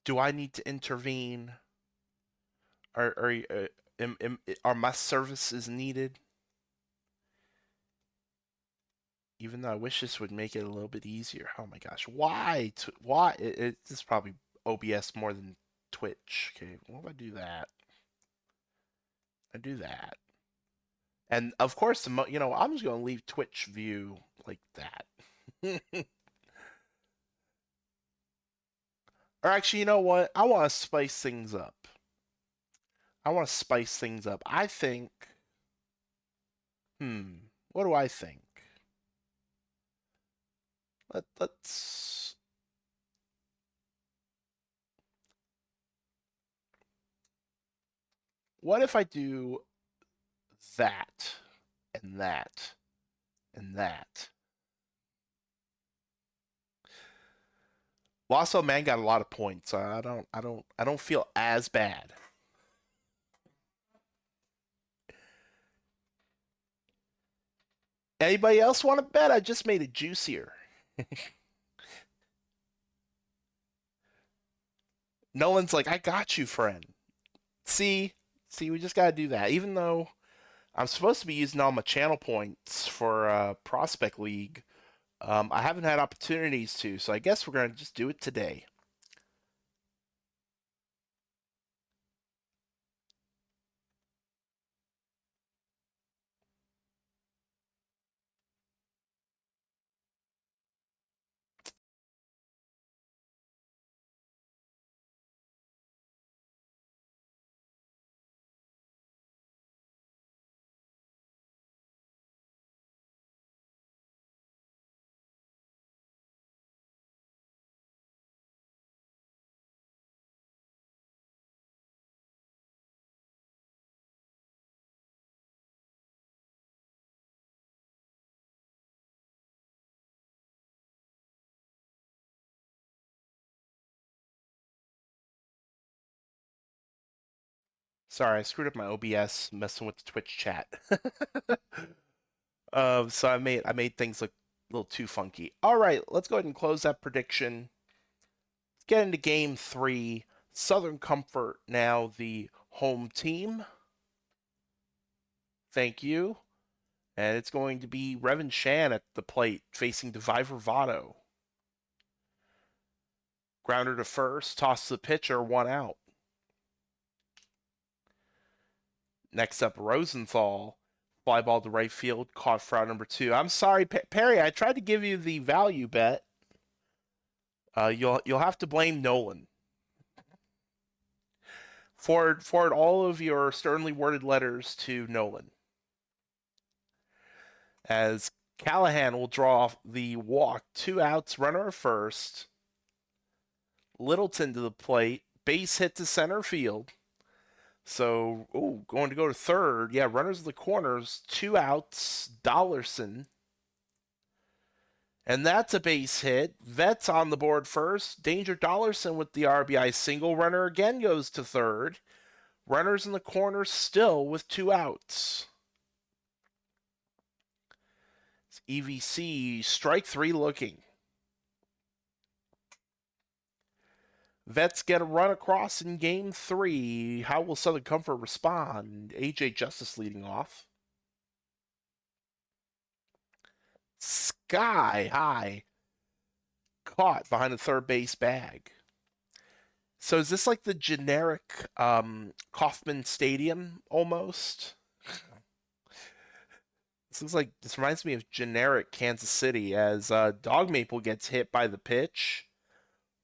[SPEAKER 1] Do I need to intervene? Are my services needed? Even though I wish this would make it a little bit easier. Oh my gosh, why? Why? This is probably OBS more than Twitch. Okay, what if I do that? I do that, and of course, I'm just gonna leave Twitch view like that. Or actually, you know what? I want to spice things up. I want to spice things up. I think. What do I think? Let's. What if I do that and that and that? Lasso Man got a lot of points. I don't feel as bad. Anybody else want to bet? I just made it juicier. Nolan's like, I got you, friend. See, we just gotta do that. Even though I'm supposed to be using all my channel points for Prospect League, I haven't had opportunities to. So I guess we're gonna just do it today. Sorry, I screwed up my OBS messing with the Twitch chat. So I made things look a little too funky. All right, let's go ahead and close that prediction. Let's get into game 3. Southern Comfort now the home team. Thank you. And it's going to be Revan Shan at the plate facing Deviver Votto. Grounder to first, toss to the pitcher, 1 out. Next up, Rosenthal. Fly ball to right field, caught for out number 2. I'm sorry, Perry. I tried to give you the value bet. You'll have to blame Nolan. Forward all of your sternly worded letters to Nolan. As Callahan will draw off the walk, 2 outs, runner at first. Littleton to the plate, base hit to center field. So, going to go to third. Yeah, runners in the corners, 2 outs, Dollarson. And that's a base hit. Vet's on the board first. Danger Dollarson with the RBI single. Runner again goes to third. Runners in the corners still with 2 outs. It's EVC, strike 3 looking. Vets get a run across in game 3. How will Southern Comfort respond? AJ Justice leading off. Sky high. Caught behind the third base bag. So is this like the generic Kauffman Stadium almost? This reminds me of generic Kansas City as Dog Maple gets hit by the pitch.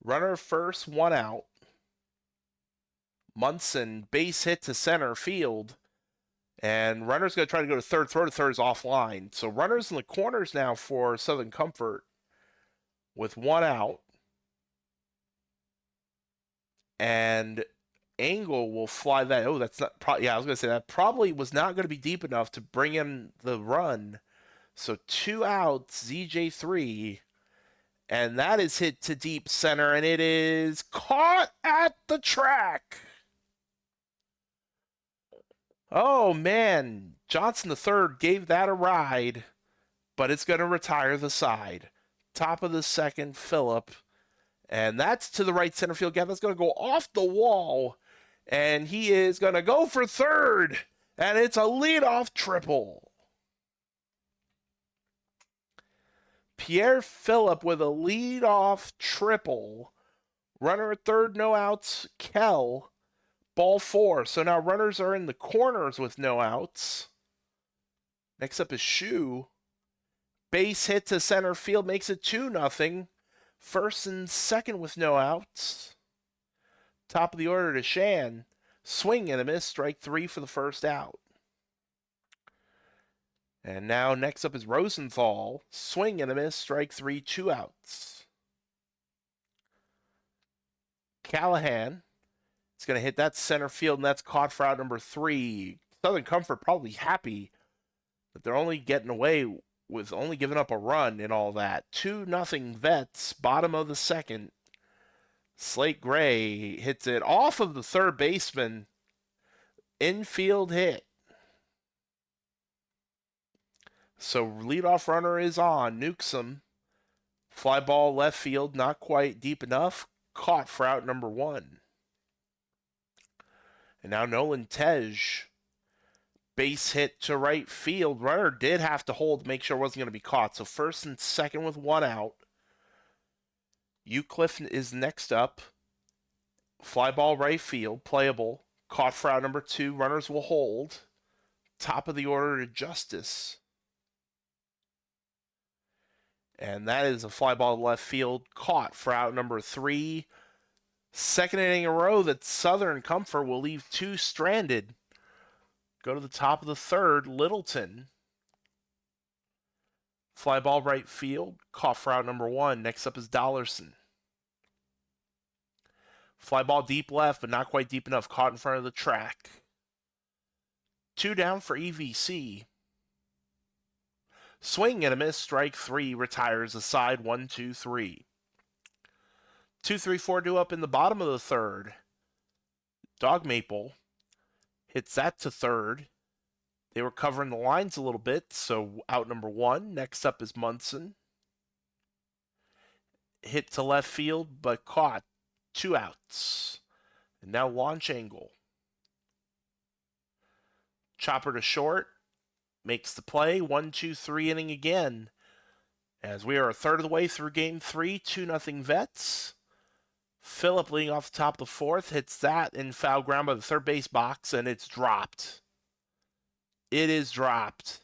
[SPEAKER 1] Runner first, 1 out. Munson, base hit to center field. And runner's going to try to go to third. Throw to third is offline. So runners in the corners now for Southern Comfort with 1 out. And Angle will fly that. Oh, that's not. Yeah, I was going to say that probably was not going to be deep enough to bring in the run. So 2 outs, ZJ3. And that is hit to deep center, and it is caught at the track. Oh, man. Johnson III gave that a ride, but it's going to retire the side. Top of the second, Phillip. And that's to the right center field gap. That's going to go off the wall, and he is going to go for third, and it's a leadoff triple. Pierre Phillip with a leadoff triple. Runner at third, no outs. Kell, ball 4. So now runners are in the corners with no outs. Next up is Shu. Base hit to center field makes it 2-0. First and second with no outs. Top of the order to Shan. Swing and a miss. Strike 3 for the first out. And now next up is Rosenthal. Swing and a miss. Strike 3, 2 outs. Callahan is going to hit that center field, and that's caught for out number 3. Southern Comfort probably happy that they're only getting away with only giving up a run and all that. 2-0 Vets, bottom of the second. Slate Gray hits it off of the third baseman. Infield hit. So leadoff runner is on. Newsom. Fly ball left field, not quite deep enough. Caught for out number 1. And now Nolan Tej. Base hit to right field. Runner did have to hold to make sure it wasn't going to be caught. So first and second with 1 out. Eucliffe is next up. Fly ball right field, playable. Caught for out number 2. Runners will hold. Top of the order to Justice. And that is a fly ball left field, caught for out number 3. Second inning in a row that Southern Comfort will leave 2 stranded. Go to the top of the third, Littleton. Fly ball right field, caught for out number 1. Next up is Dollarson. Fly ball deep left, but not quite deep enough, caught in front of the track. 2 down for EVC. Swing and a miss, strike 3, retires aside, 1-2-3. 2-3-4 due up in the bottom of the third. Dog Maple Hits that to third. They were covering the lines a little bit, so out number 1. Next up is Munson. Hit to left field, but caught. 2 outs. And now launch angle. Chopper to short. Makes the play. 1-2-3 inning again. As we are a third of the way through game 3, 2-0 Vets. Phillip leading off the top of the 4th. Hits that in foul ground by the third base box, and it's dropped. It is dropped.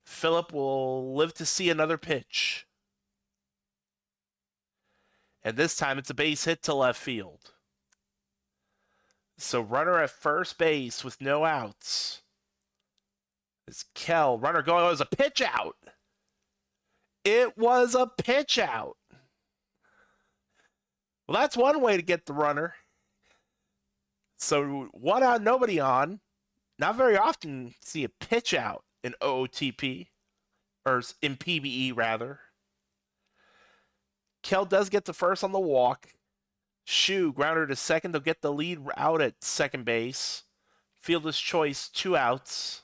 [SPEAKER 1] Phillip will live to see another pitch. And this time it's a base hit to left field. So runner at first base with no outs. It's Kell. Runner going. It was a pitch out. It was a pitch out. Well, that's one way to get the runner. So 1 out, nobody on. Not very often see a pitch out in OOTP, or in PBE rather. Kell does get the first on the walk. Shu, grounder to second. They'll get the lead out at second base. Fielder's choice, 2 outs.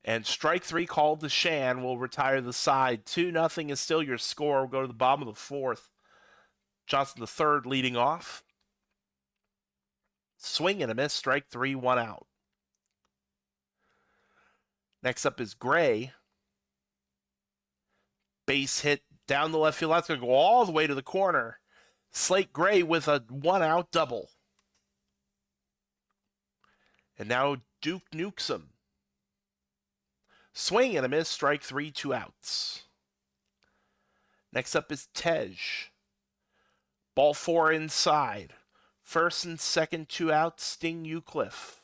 [SPEAKER 1] And strike 3 called to Shan will retire the side. 2-0 is still your score. We'll go to the bottom of the 4th. Johnson the third leading off. Swing and a miss. Strike 3, 1 out. Next up is Gray. Base hit down the left field. That's going to go all the way to the corner. Slate Gray with a 1-out double. And now Duke nukes him. Swing and a miss. Strike 3, 2 outs. Next up is Tej. Ball 4 inside. First and second, 2 outs. Sting Eucliffe.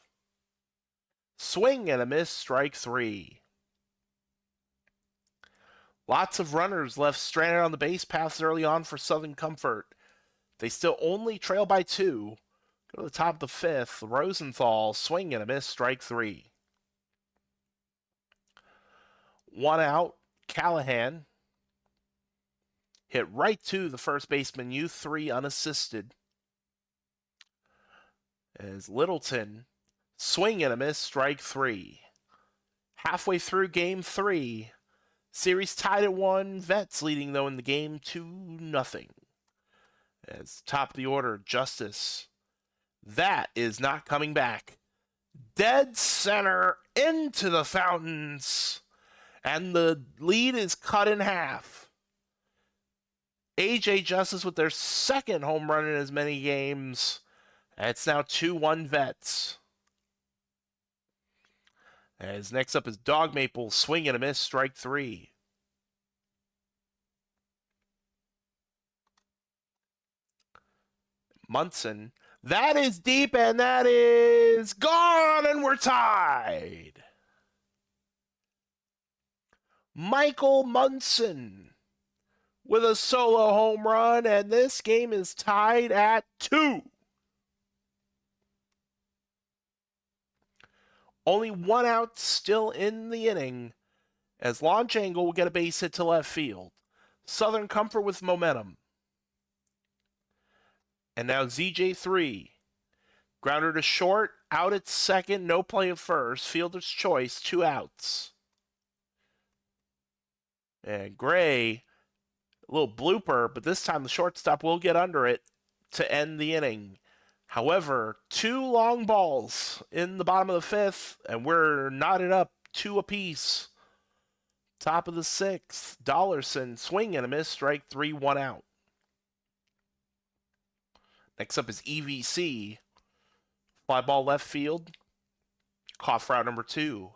[SPEAKER 1] Swing and a miss. Strike 3. Lots of runners left stranded on the base paths early on for Southern Comfort. They still only trail by 2. Go to the top of the 5th. Rosenthal, swing and a miss, strike 3. 1 out. Callahan hit right to the first baseman, U3 unassisted. As Littleton, swing and a miss, strike 3. Halfway through game 3. Series tied at 1. Vets leading, though, in the game 2-0. As top of the order, Justice. That is not coming back. Dead center into the fountains. And the lead is cut in half. AJ Justice with their second home run in as many games. And it's now 2-1 Vets. As next up is Dog Maple, swing and a miss, strike 3. Munson, that is deep and that is gone, and we're tied. Michael Munson with a solo home run, and this game is tied at 2. Only 1 out still in the inning, as Launch Angle will get a base hit to left field. Southern Comfort with momentum. And now ZJ3. Grounder to short, out at second, no play at first. Fielder's choice, 2 outs. And Gray, a little blooper, but this time the shortstop will get under it to end the inning. However, 2 long balls in the bottom of the 5th, and we're knotted up 2 apiece. Top of the 6th, Dollarson, swing and a miss, strike 3, 1 out. Next up is EVC. Fly ball left field. Cough route number 2.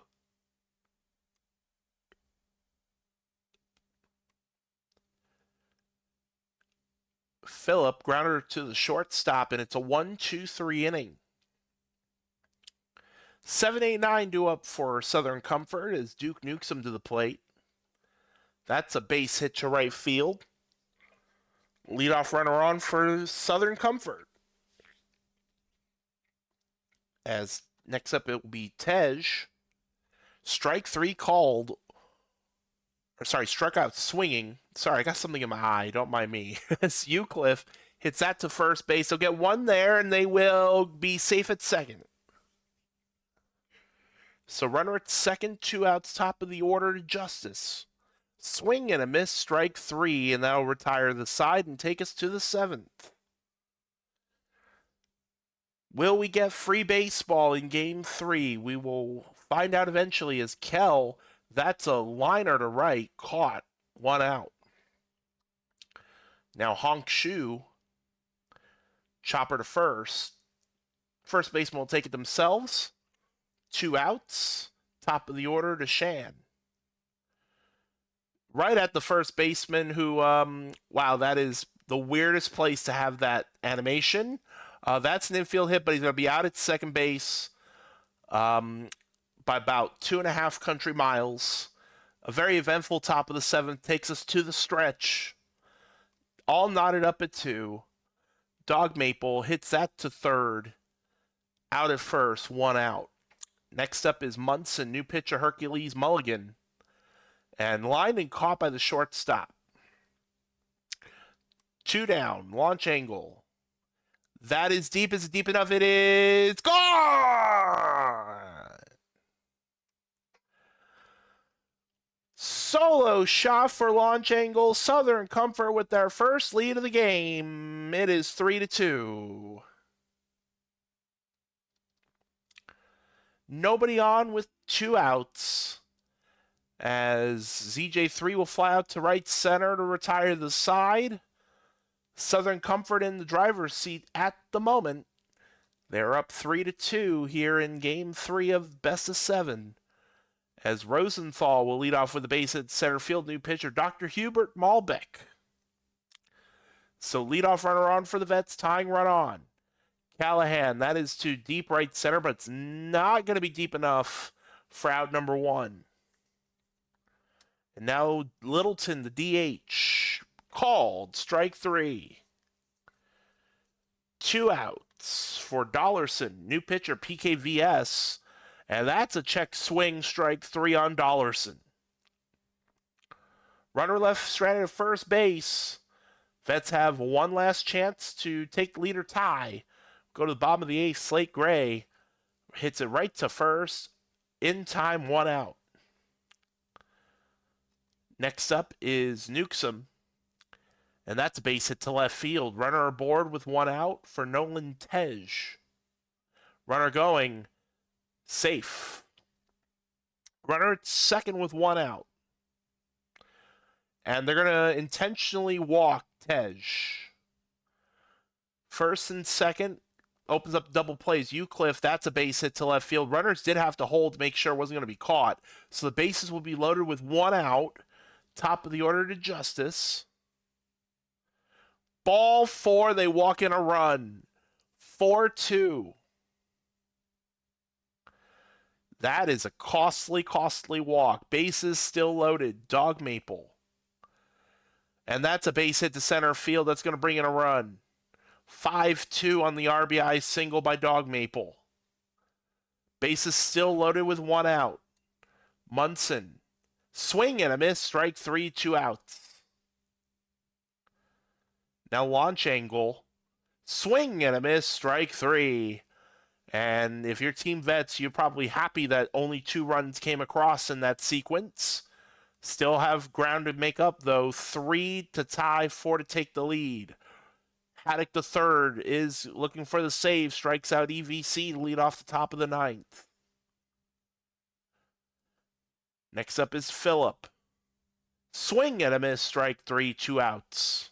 [SPEAKER 1] Phillip, grounder to the shortstop, and it's a 1-2-3 inning. 7-8-9 due up for Southern Comfort as Duke nukes him to the plate. That's a base hit to right field. Leadoff runner on for Southern Comfort. As next up it will be Tej. Strike 3 called. Or sorry, struck out swinging. Sorry, I got something in my eye. Don't mind me. As Eucliffe hits that to first base. They'll get one there, and they will be safe at second. So runner at second, 2 outs, top of the order to Justice. Swing and a miss, strike 3, and that'll retire the side and take us to the 7th. Will we get free baseball in game 3? We will find out eventually as Kell, that's a liner to right, caught, 1 out. Now Honk Shu, chopper to first. First baseman will take it themselves. 2 outs, top of the order to Shan. Right at the first baseman who, wow, that is the weirdest place to have that animation. That's an infield hit, but he's going to be out at second base by about 2.5 country miles. A very eventful top of the 7th takes us to the stretch. All knotted up at 2. Dog Maple hits that to third. Out at first, 1 out. Next up is Munson, new pitcher Hercules Mulligan. And lined and caught by the shortstop. 2 down, launch angle. That is deep. Is it deep enough? It is gone! Solo shot for launch angle. Southern Comfort with their first lead of the game. It is 3-2. Nobody on with 2 outs. As ZJ3 will fly out to right center to retire the side. Southern Comfort in the driver's seat at the moment. They're up 3-2 here in game 3 of best of 7. As Rosenthal will lead off with the base at center field, new pitcher Dr. Hubert Malbeck. So leadoff runner on for the Vets, tying run on. Callahan, that is to deep right center, but it's not going to be deep enough for out number 1. And now Littleton, the DH, called, strike 3. 2 outs for Dollarson, new pitcher PKVS, and that's a check swing, strike 3 on Dollarson. Runner left stranded at first base. Vets have one last chance to take lead or tie. Go to the bottom of the 8th, Slate Gray hits it right to first, in time, 1 out. Next up is Newsom, and that's a base hit to left field. Runner aboard with 1 out for Nolan Tej. Runner going, safe. Runner at second with 1 out. And they're going to intentionally walk Tej. First and second, opens up double plays. Eucliffe, that's a base hit to left field. Runners did have to hold to make sure it wasn't going to be caught. So the bases will be loaded with 1 out. Top of the order to Justice. Ball 4, they walk in a run. 4-2. That is a costly walk. Bases still loaded. Dog Maple. And that's a base hit to center field. That's going to bring in a run. 5-2 on the RBI single by Dog Maple. Bases still loaded with 1 out. Munson. Swing and a miss, strike 3, 2 outs. Now launch angle. Swing and a miss, strike 3. And if you're Team Vets, you're probably happy that only 2 runs came across in that sequence. Still have ground to make up, though. 3 to tie, 4 to take the lead. Haddock the third is looking for the save. Strikes out EVC to lead off the top of the 9th. Next up is Phillip. Swing and a miss, strike 3, 2 outs.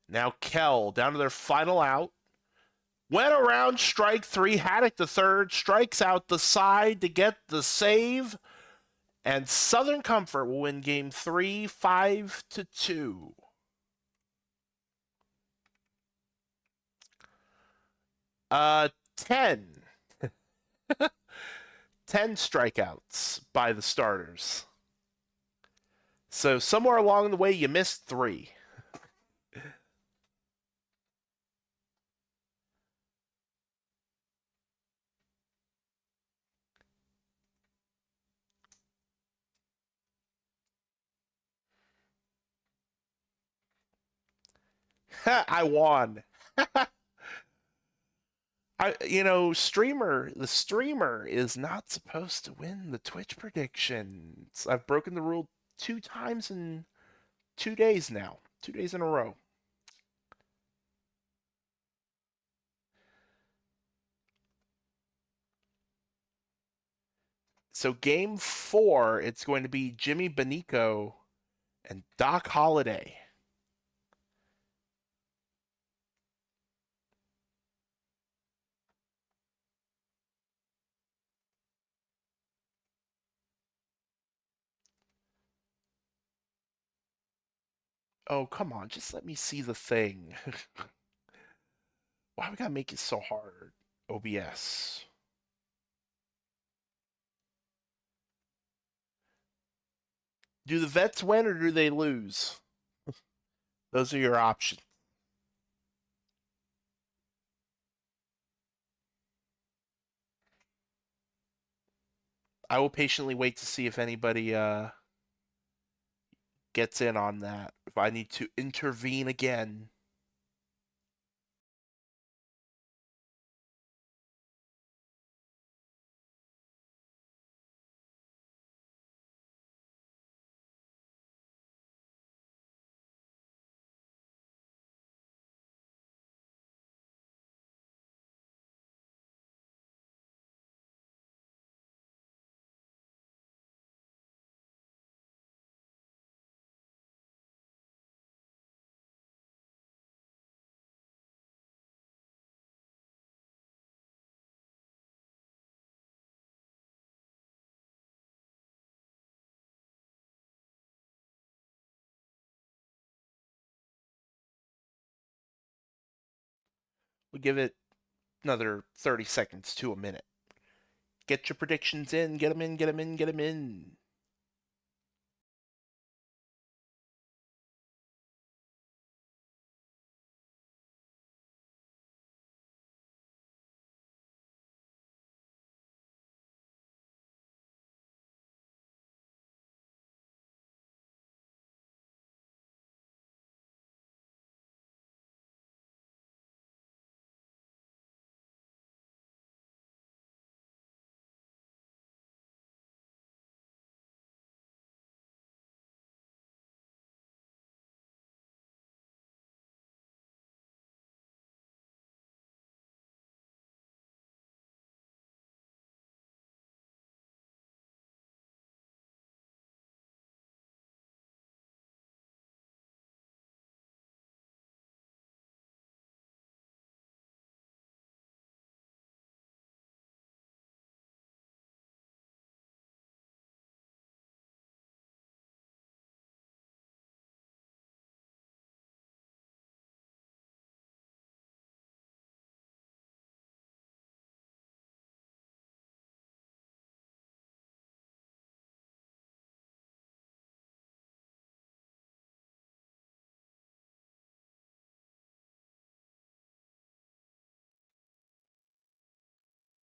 [SPEAKER 1] Now Kell down to their final out. Went around, strike 3. Haddock the third strikes out the side to get the save. And Southern Comfort will win game 3, 5-2. Uh, 10. 10 strikeouts by the starters. So somewhere along the way, you missed 3. I won. The streamer is not supposed to win the Twitch predictions. I've broken the rule 2 times in 2 days now. 2 days in a row. So game 4, it's going to be Jimmy Benico and Doc Holliday. Oh, come on, just let me see the thing. Why we gotta make it so hard? OBS. Do the vets win or do they lose? Those are your options. I will patiently wait to see if anybody gets in on that. If I need to intervene again. We'll give it another 30 seconds to a minute. Get your predictions in, get them in, get them in, get them in.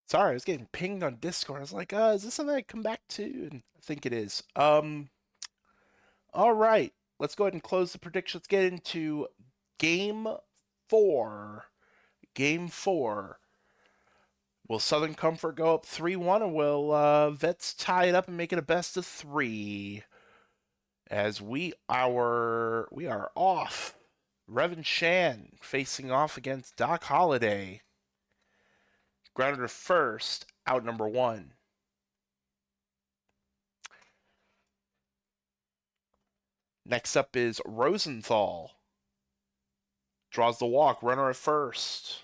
[SPEAKER 1] Sorry, I was getting pinged on Discord. I was like, is this something I come back to? And I think it is. All right. Let's go ahead and close the prediction. Let's get into game 4. Game 4. Will Southern Comfort go up 3-1 or will Vets tie it up and make it a best of 3? As we are off. Revan Shan facing off against Doc Holliday. Grounder first, out number 1. Next up is Rosenthal. Draws the walk, runner at first.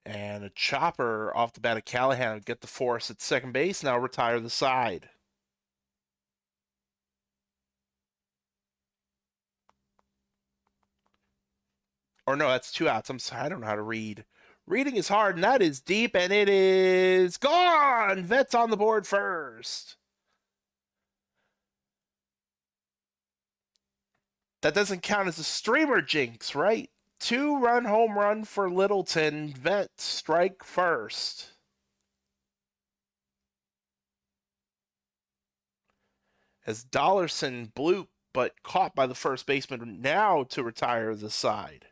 [SPEAKER 1] And a chopper off the bat of Callahan would get the force at second base. Now retire the side. Or no, that's 2 outs. I'm sorry, I don't know how to read. Reading is hard, and that is deep, and it is gone. Vets on the board first. That doesn't count as a streamer jinx, right? 2-run home run for Littleton. Vets strike first. As Dollarson bloop, but caught by the first baseman now to retire the side.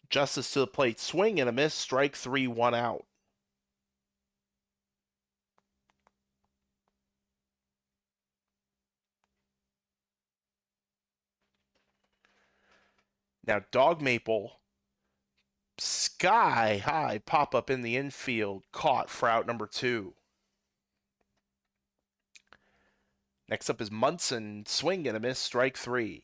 [SPEAKER 1] Justice to the plate, swing and a miss, strike 3, 1 out. Now Dog Maple, sky high pop up in the infield, caught for out number 2. Next up is Munson, swing and a miss, strike 3.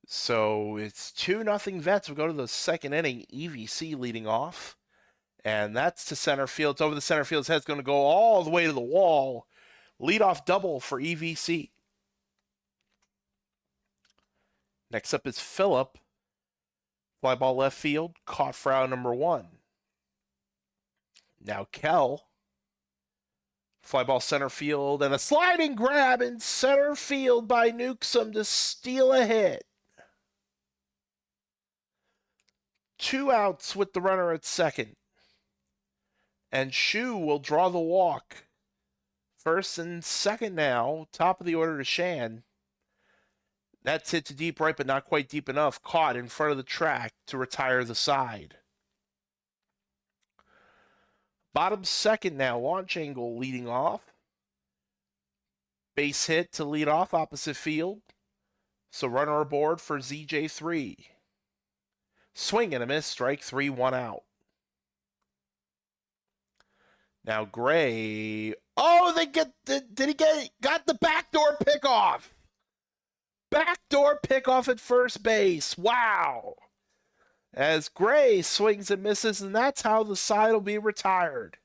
[SPEAKER 1] So it's 2-0 Vets. We'll go to the second inning. EVC leading off. And that's to center field. It's over the center field's head. It's going to go all the way to the wall. Leadoff double for EVC. Next up is Phillip. Fly ball left field. Caught for out number 1. Now Kell. Fly ball center field. And a sliding grab in center field by Newsom to steal a hit. 2 outs with the runner at second. And Shu will draw the walk. First and second now. Top of the order to Shan. That's hit to deep right, but not quite deep enough. Caught in front of the track to retire the side. Bottom second now. Launch angle leading off. Base hit to lead off opposite field. So runner aboard for ZJ3. Swing and a miss, strike 3, 1 out. Now Gray. Oh, got the backdoor pickoff. Backdoor pickoff at first base. Wow. As Gray swings and misses, and that's how the side will be retired.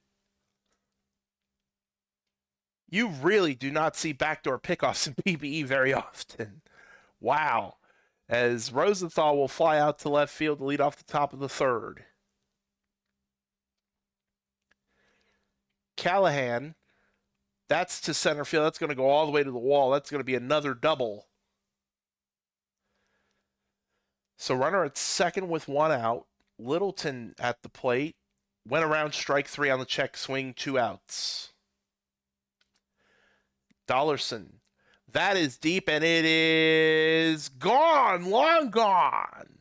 [SPEAKER 1] You really do not see backdoor pickoffs in PBE very often. Wow. As Rosenthal will fly out to left field to lead off the top of the third. Callahan, that's to center field. That's going to go all the way to the wall. That's going to be another double. So runner at second with 1 out. Littleton at the plate. Went around strike 3 on the check swing, 2 outs. Dollarson. That is deep, and it is gone, long gone.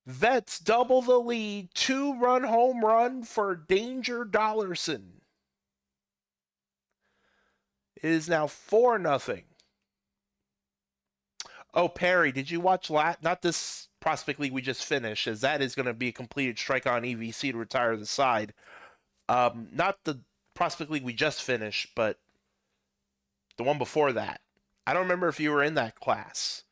[SPEAKER 1] Vets double the lead, 2-run home run for Danger Dollarson. It is now 4-0. Oh, Perry, did you watch not this Prospect League we just finished, as that is going to be a completed strike on EVC to retire the side. Not the Prospect League we just finished, but the one before that. I don't remember if you were in that class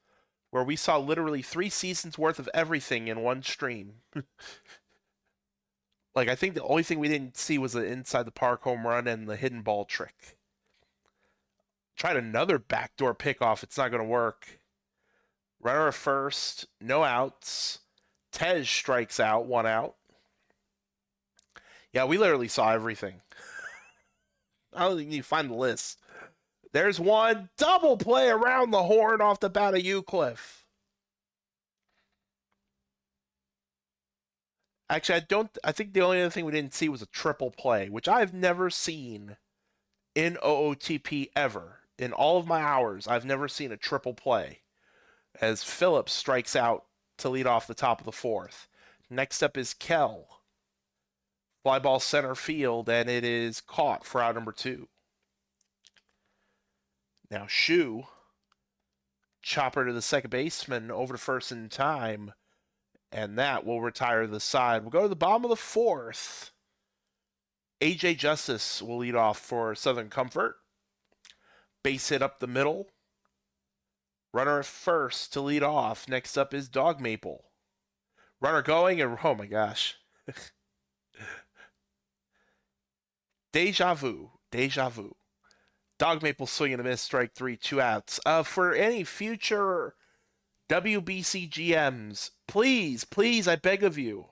[SPEAKER 1] where we saw literally 3 seasons worth of everything in one stream. Like, I think the only thing we didn't see was the inside the park home run and the hidden ball trick. Tried another backdoor pickoff. It's not going to work. Runner at first, no outs. Tej strikes out, 1 out. Yeah, we literally saw everything. I don't think you find the list. There's one double play around the horn off the bat of Eucliffe. Actually, I think the only other thing we didn't see was a triple play, which I've never seen in OOTP ever. In all of my hours, I've never seen a triple play. As Phillips strikes out to lead off the top of the 4th. Next up is Kell. Fly ball center field, and it is caught for out number 2. Now Shu, chopper to the second baseman, over to first in time, and that will retire the side. We'll go to the bottom of the 4th. AJ Justice will lead off for Southern Comfort. Base hit up the middle. Runner at first to lead off. Next up is Dog Maple. Runner going, and oh my gosh. Deja vu. Dog Maple swing and a miss, strike 3, 2 outs. For any future WBC GMs, please, I beg of you,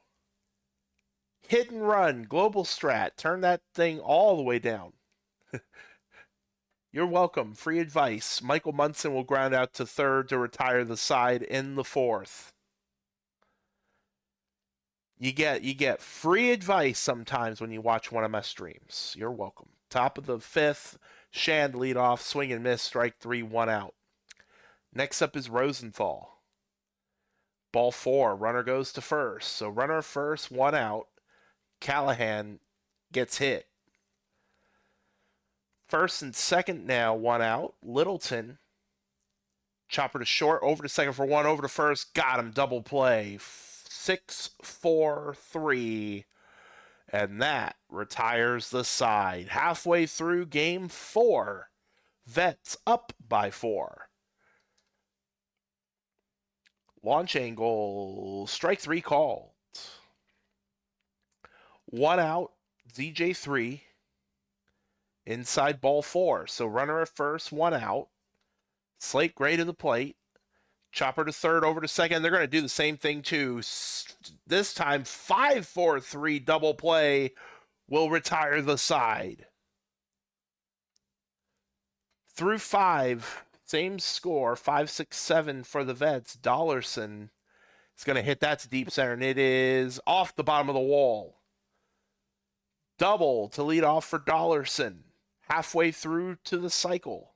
[SPEAKER 1] hit and run, global strat, turn that thing all the way down. You're welcome. Free advice. Michael Munson will ground out to third to retire the side in the fourth. You get free advice sometimes when you watch one of my streams. You're welcome. Top of the fifth, Shand lead off, swing and miss, strike three, one out. Next up is Rosenthal. Ball four, runner goes to first. So runner first, one out. Callahan gets hit. First and second now, one out. Littleton, chopper to short, over to second for one, over to first, got him, double play. 6-4-3. And that retires the side. Halfway through game four, Vets up by 4. Launch angle, strike three called. One out, ZJ3. Inside ball four. So runner at first, one out. Slate Gray to the plate. Chopper to third, over to second. They're going to do the same thing too. This time, 5-4-3 double play will retire the side. Through 5, same score, 5-6-7 for the Vets. Dollarson is going to hit that to deep center, and it is off the bottom of the wall. Double to lead off for Dollarson. Halfway through to the cycle.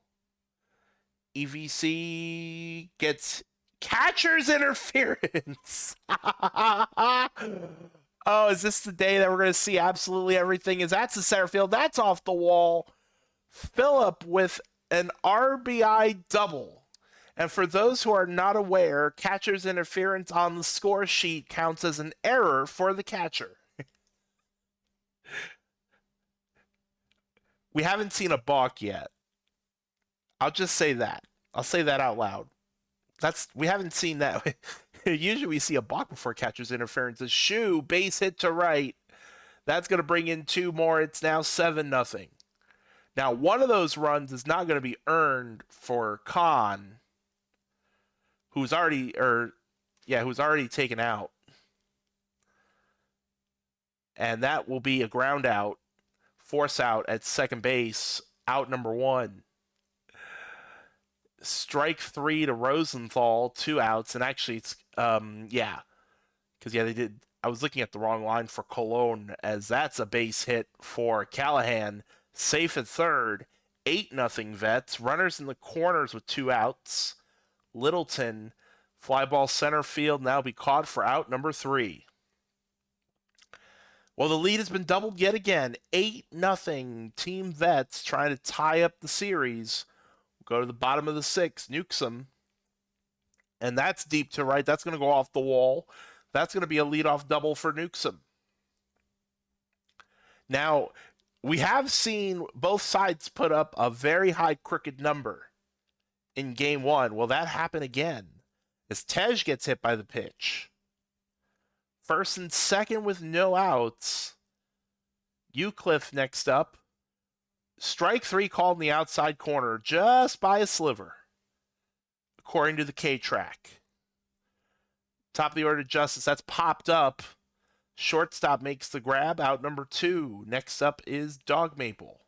[SPEAKER 1] EVC gets catcher's interference. Oh, is this the day that we're going to see absolutely everything? Is that's the center field? That's off the wall. Phillip with an RBI double. And for those who are not aware, catcher's interference on the score sheet counts as an error for the catcher. We haven't seen a balk yet. I'll just say that. I'll say that out loud. We haven't seen that. Usually we see a balk before catcher's interference. A shoe, base hit to right. That's going to bring in 2 more. It's now 7-0. Now, one of those runs is not going to be earned for Khan, who's already taken out. And that will be a ground out. Force out at second base, out number 1. Strike 3 to Rosenthal, 2 outs, and actually it's they did. I was looking at the wrong line for Cologne, as that's a base hit for Callahan. Safe at third, 8-0 Vets. Runners in the corners with 2 outs. Littleton, fly ball center field, now be caught for out number 3. Well, the lead has been doubled yet again. 8-0 Team Vets trying to tie up the series. We'll go to the bottom of the 6th. Newsom. And that's deep to right. That's going to go off the wall. That's going to be a leadoff double for Newsom. Now, we have seen both sides put up a very high crooked number in game 1. Will that happen again? As Tej gets hit by the pitch. First and second with no outs. Eucliffe next up. Strike 3 called in the outside corner, just by a sliver, according to the K-Track. Top of the order, Justice. That's popped up. Shortstop makes the grab, out number 2. Next up is Dog Maple.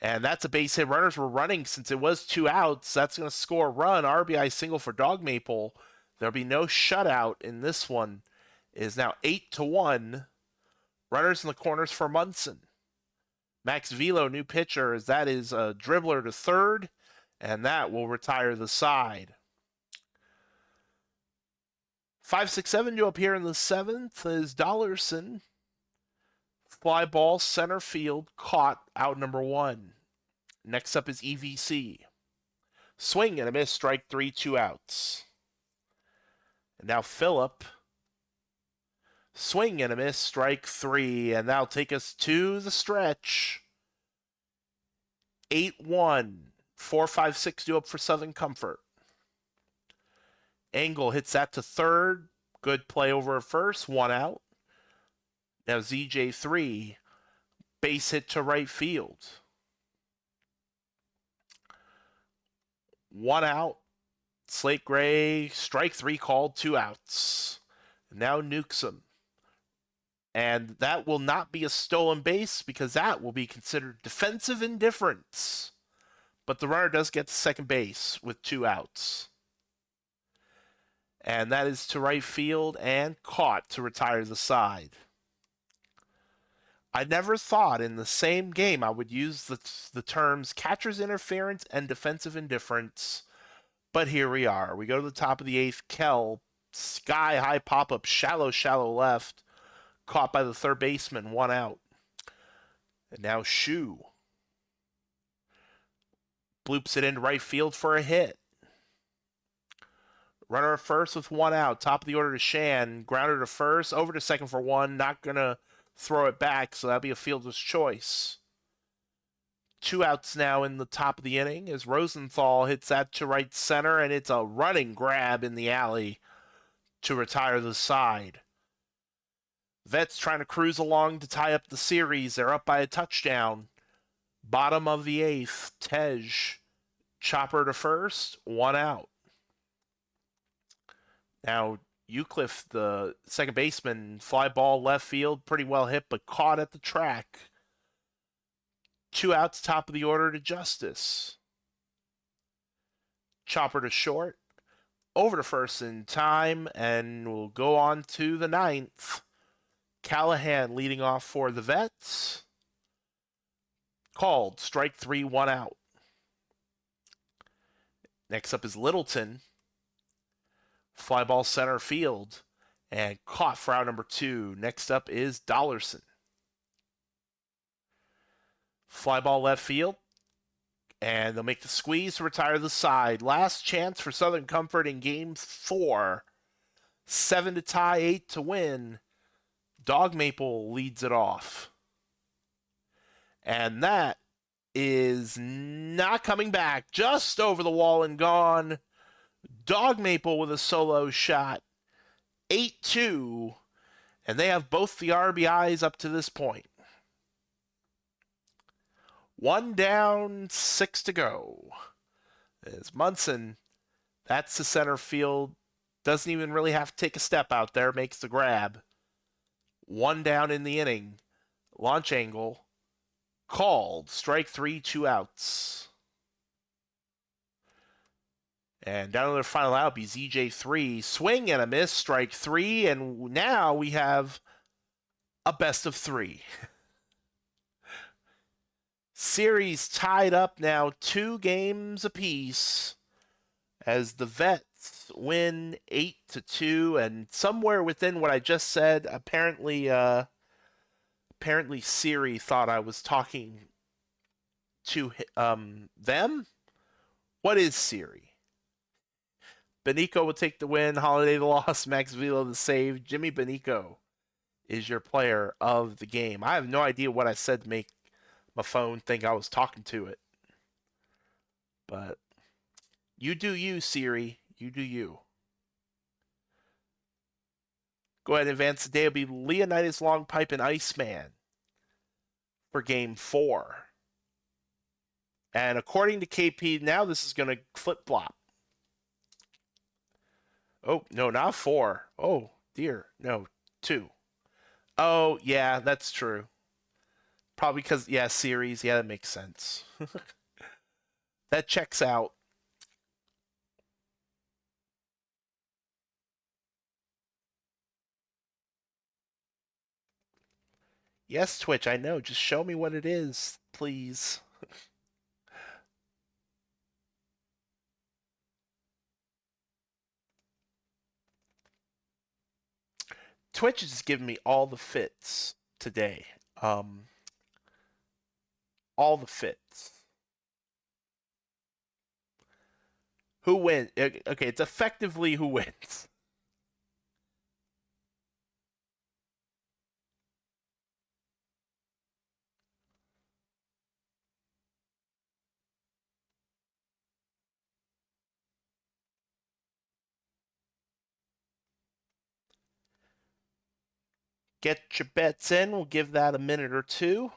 [SPEAKER 1] And that's a base hit. Runners were running since it was 2 outs. That's going to score a run. RBI single for Dog Maple. There'll be no shutout in this one. It is now 8-1. Runners in the corners for Munson. Max Velo, new pitcher, as that is a dribbler to third, and that will retire the side. 5-6-7 to up here in the 7th is Dollarson. Fly ball, center field, caught, out number 1. Next up is EVC. Swing and a miss, strike 3, 2 outs. And now Phillip. Swing and a miss, strike 3, and that'll take us to the stretch. 8-1, 4-5-6 due up for Southern Comfort. Angle hits that to third. Good play over at first, 1 out. Now ZJ3, base hit to right field. 1 out. Slate Gray, strike 3 called, 2 outs. Now Newsom. And that will not be a stolen base because that will be considered defensive indifference. but the runner does get to second base with 2 outs. And that is to right field and caught to retire the side. I never thought in the same game I would use the terms catcher's interference and defensive indifference, but here we are. We go to the top of the 8th. Kell, sky high pop up, shallow left, caught by the third baseman, 1 out. And now Shu bloops it into right field for a hit. Runner at first with 1 out. Top of the order to Shan. Grounder to first. Over to second for 1. Not going to throw it back, so that'll be a fielder's choice. 2 outs now in the top of the inning as Rosenthal hits that to right center, and it's a running grab in the alley to retire the side. Vets trying to cruise along to tie up the series. They're up by a touchdown. Bottom of the 8th, Tej. Chopper to first, 1 out. Now, Eucliffe, the second baseman, fly ball left field, pretty well hit, but caught at the track. 2 outs, top of the order to Justice. Chopper to short, over to first in time, and we'll go on to the 9th. Callahan leading off for the Vets. Called, strike 3, 1 out. Next up is Littleton. Fly ball center field and caught for out number 2. Next up is Dollarson. Fly ball left field, and they'll make the squeeze to retire the side. Last chance for Southern Comfort in game 4. 7 to tie, 8 to win. Dog Maple leads it off. And that is not coming back. Just over the wall and gone. Dog Maple with a solo shot. 8-2. And they have both the RBIs up to this point. 1 down, 6 to go. As Munson, that's the center field. Doesn't even really have to take a step out there. Makes the grab. 1 down in the inning. Launch angle. Called. Strike 3, 2 outs. And down to their final out be ZJ3. Swing and a miss. Strike 3. And now we have a best of 3. Series tied up now 2 games apiece as the Vets win 8-2, and somewhere within what I just said, apparently Siri thought I was talking to them. What is Siri? Benico will take the win, Holiday the loss, Max Vila the save. Jimmy Benico is your player of the game. I have no idea what I said to make my phone think I was talking to it. But you do you, Siri. You do you. Go ahead and advance the day. It'll be Leonidas Long Pipe and Iceman for game 4. And according to KP, now this is going to flip-flop. Oh, no, not 4. Oh, dear. No, 2. Oh, yeah, that's true. Probably because, yeah, series. Yeah, that makes sense. That checks out. Yes, Twitch, I know. Just show me what it is, please. Twitch is giving me all the fits today. All the fits. Who wins? Okay, it's effectively who wins. Get your bets in. We'll give that a minute or 2.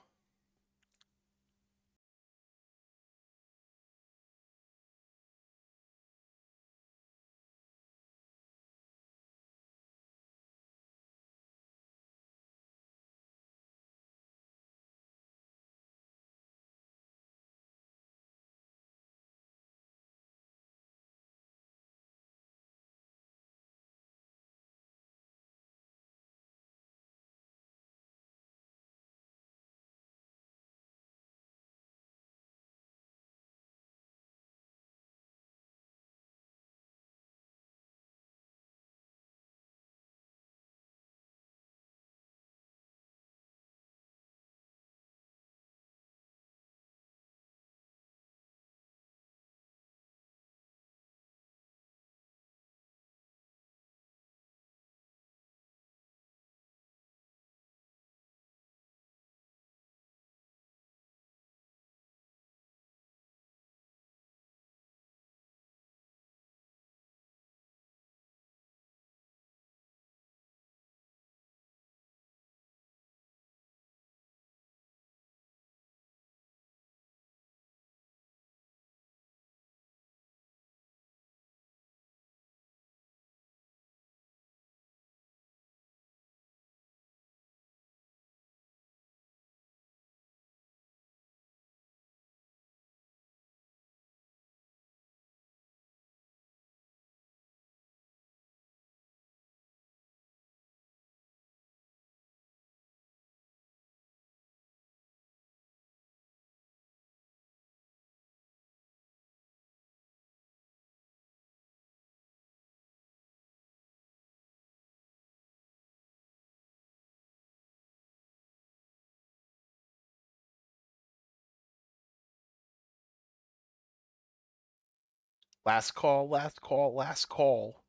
[SPEAKER 1] Last call, last call, last call.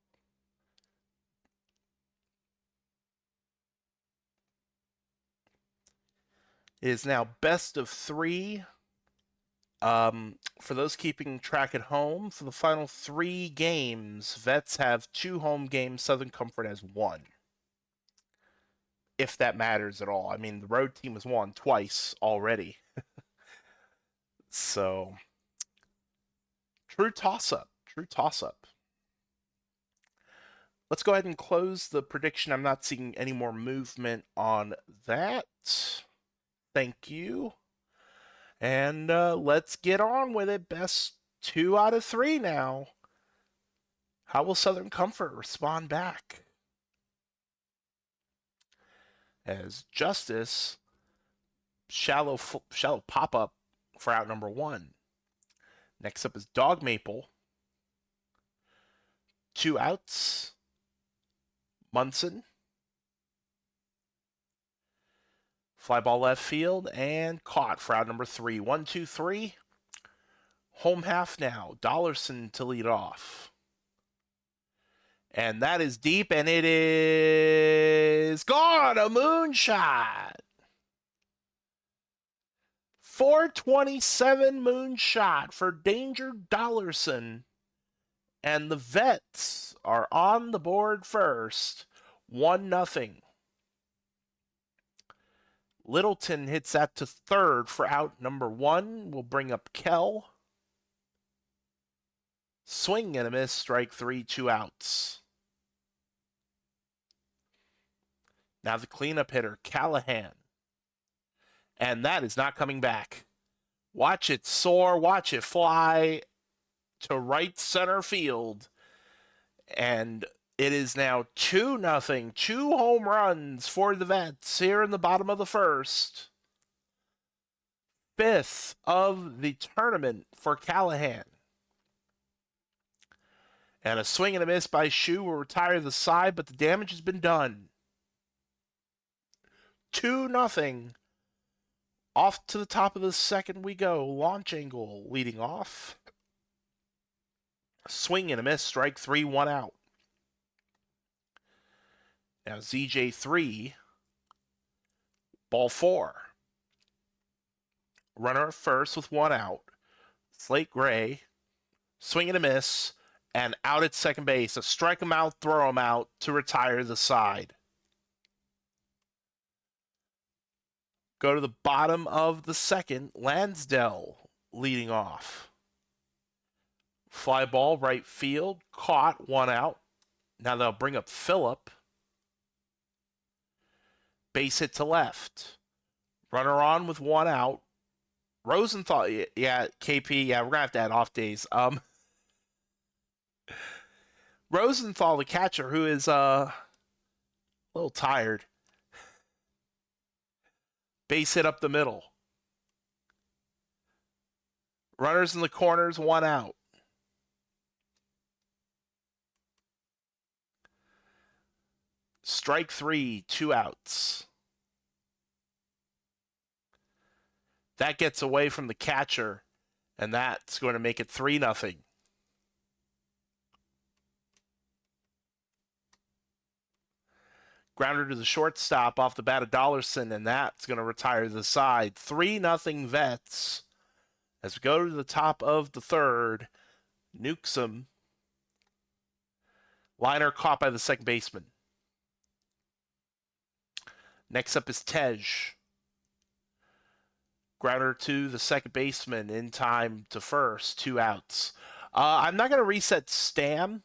[SPEAKER 1] It is now best of 3. For those keeping track at home, for the final 3 games, Vets have 2 home games, Southern Comfort has 1. If that matters at all. I mean, the road team has won twice already. So, true toss-up. True toss-up. Let's go ahead and close the prediction. I'm not seeing any more movement on that. Thank you. And let's get on with it. Best 2 out of 3 now. How will Southern Comfort respond back? As Justice, shallow pop-up for out number 1. Next up is Dog Maple. 2 outs. Munson. Fly ball left field and caught for out number 3. 1, 2, 3. Home half now. Dollarson to lead off. And that is deep, and it is gone. A moonshot. 427 moonshot for Danger Dollarson. And the Vets are on the board first. 1-0. Littleton hits that to third for out number 1. We'll bring up Kell. Swing and a miss, strike 3, 2 outs. Now the cleanup hitter, Callahan. And that is not coming back. Watch it soar, watch it fly to right center field. And it is now 2-0. 2 home runs for the Vets here in the bottom of the first. 5th of the tournament for Callahan. And a swing and a miss by Shu will retire the side, but the damage has been done. 2-0. Off to the top of the second we go. Launch angle leading off. Swing and a miss, strike 3, 1 out. Now ZJ3, ball 4. Runner at first with 1 out. Slate Gray, swing and a miss, and out at second base. A strike him out, throw him out to retire the side. Go to the bottom of the second. Lansdell leading off. Fly ball right field, caught, 1 out. Now they'll bring up Phillip. Base hit to left. Runner on with 1 out. Rosenthal, yeah, KP, yeah, we're going to have to add off days. Rosenthal, the catcher, who is a little tired. Base hit up the middle. Runners in the corners, 1 out. Strike 3, 2 outs. That gets away from the catcher, and that's going to make it 3-0. Grounder to the shortstop off the bat of Dollarson, and that's going to retire the side. 3-0 Vets. As we go to the top of the third, Newsom. Liner caught by the second baseman. Next up is Tej. Grounder to the second baseman in time to first, 2 outs. I'm not going to reset Stam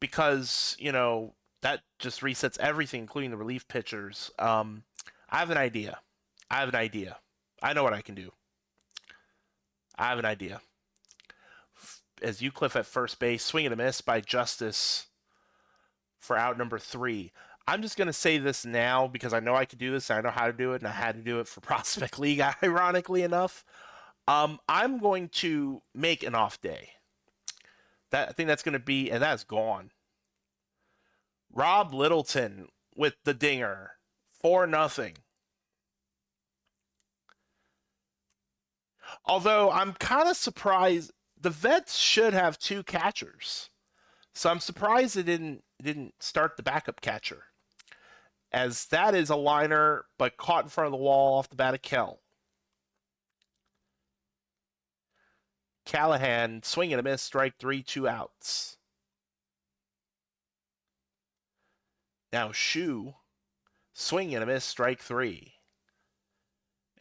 [SPEAKER 1] because, you know, that just resets everything, including the relief pitchers. I have an idea. I know what I can do. I have an idea. As Eucliffe at first base, swing and a miss by Justice for out number 3. I'm just going to say this now because I know I could do this and I know how to do it, and I had to do it for Prospect League, ironically enough. I'm going to make an off day. I think that's going to be, and that's gone. Rob Littleton with the dinger. 4-0. Although I'm kind of surprised the Vets should have 2 catchers. So I'm surprised it didn't start the backup catcher, as that is a liner, but caught in front of the wall off the bat of Kell. Callahan, swing and a miss, strike 3, 2 outs. Now Shu, swing and a miss, strike 3.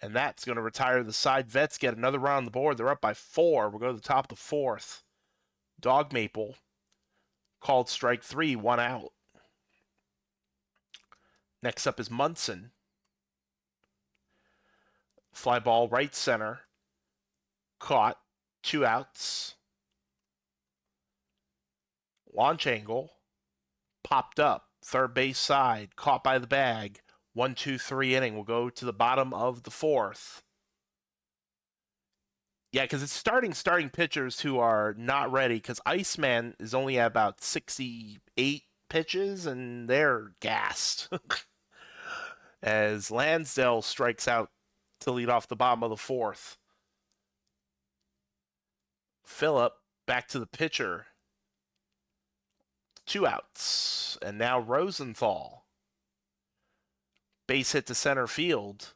[SPEAKER 1] And that's going to retire the side. Vets get another run on the board. They're up by 4. We'll go to the top of the 4th. Dog Maple, called strike 3, 1 out. Next up is Munson. Fly ball right center. Caught, 2 outs. Launch angle, popped up, third base side, caught by the bag. 1, 2, 3 inning. We'll go to the bottom of the 4th. Yeah, because it's starting pitchers who are not ready, because Iceman is only at about 68 pitches, and they're gassed. As Lansdale strikes out to lead off the bottom of the 4th. Phillip back to the pitcher. 2 outs. And now Rosenthal. Base hit to center field.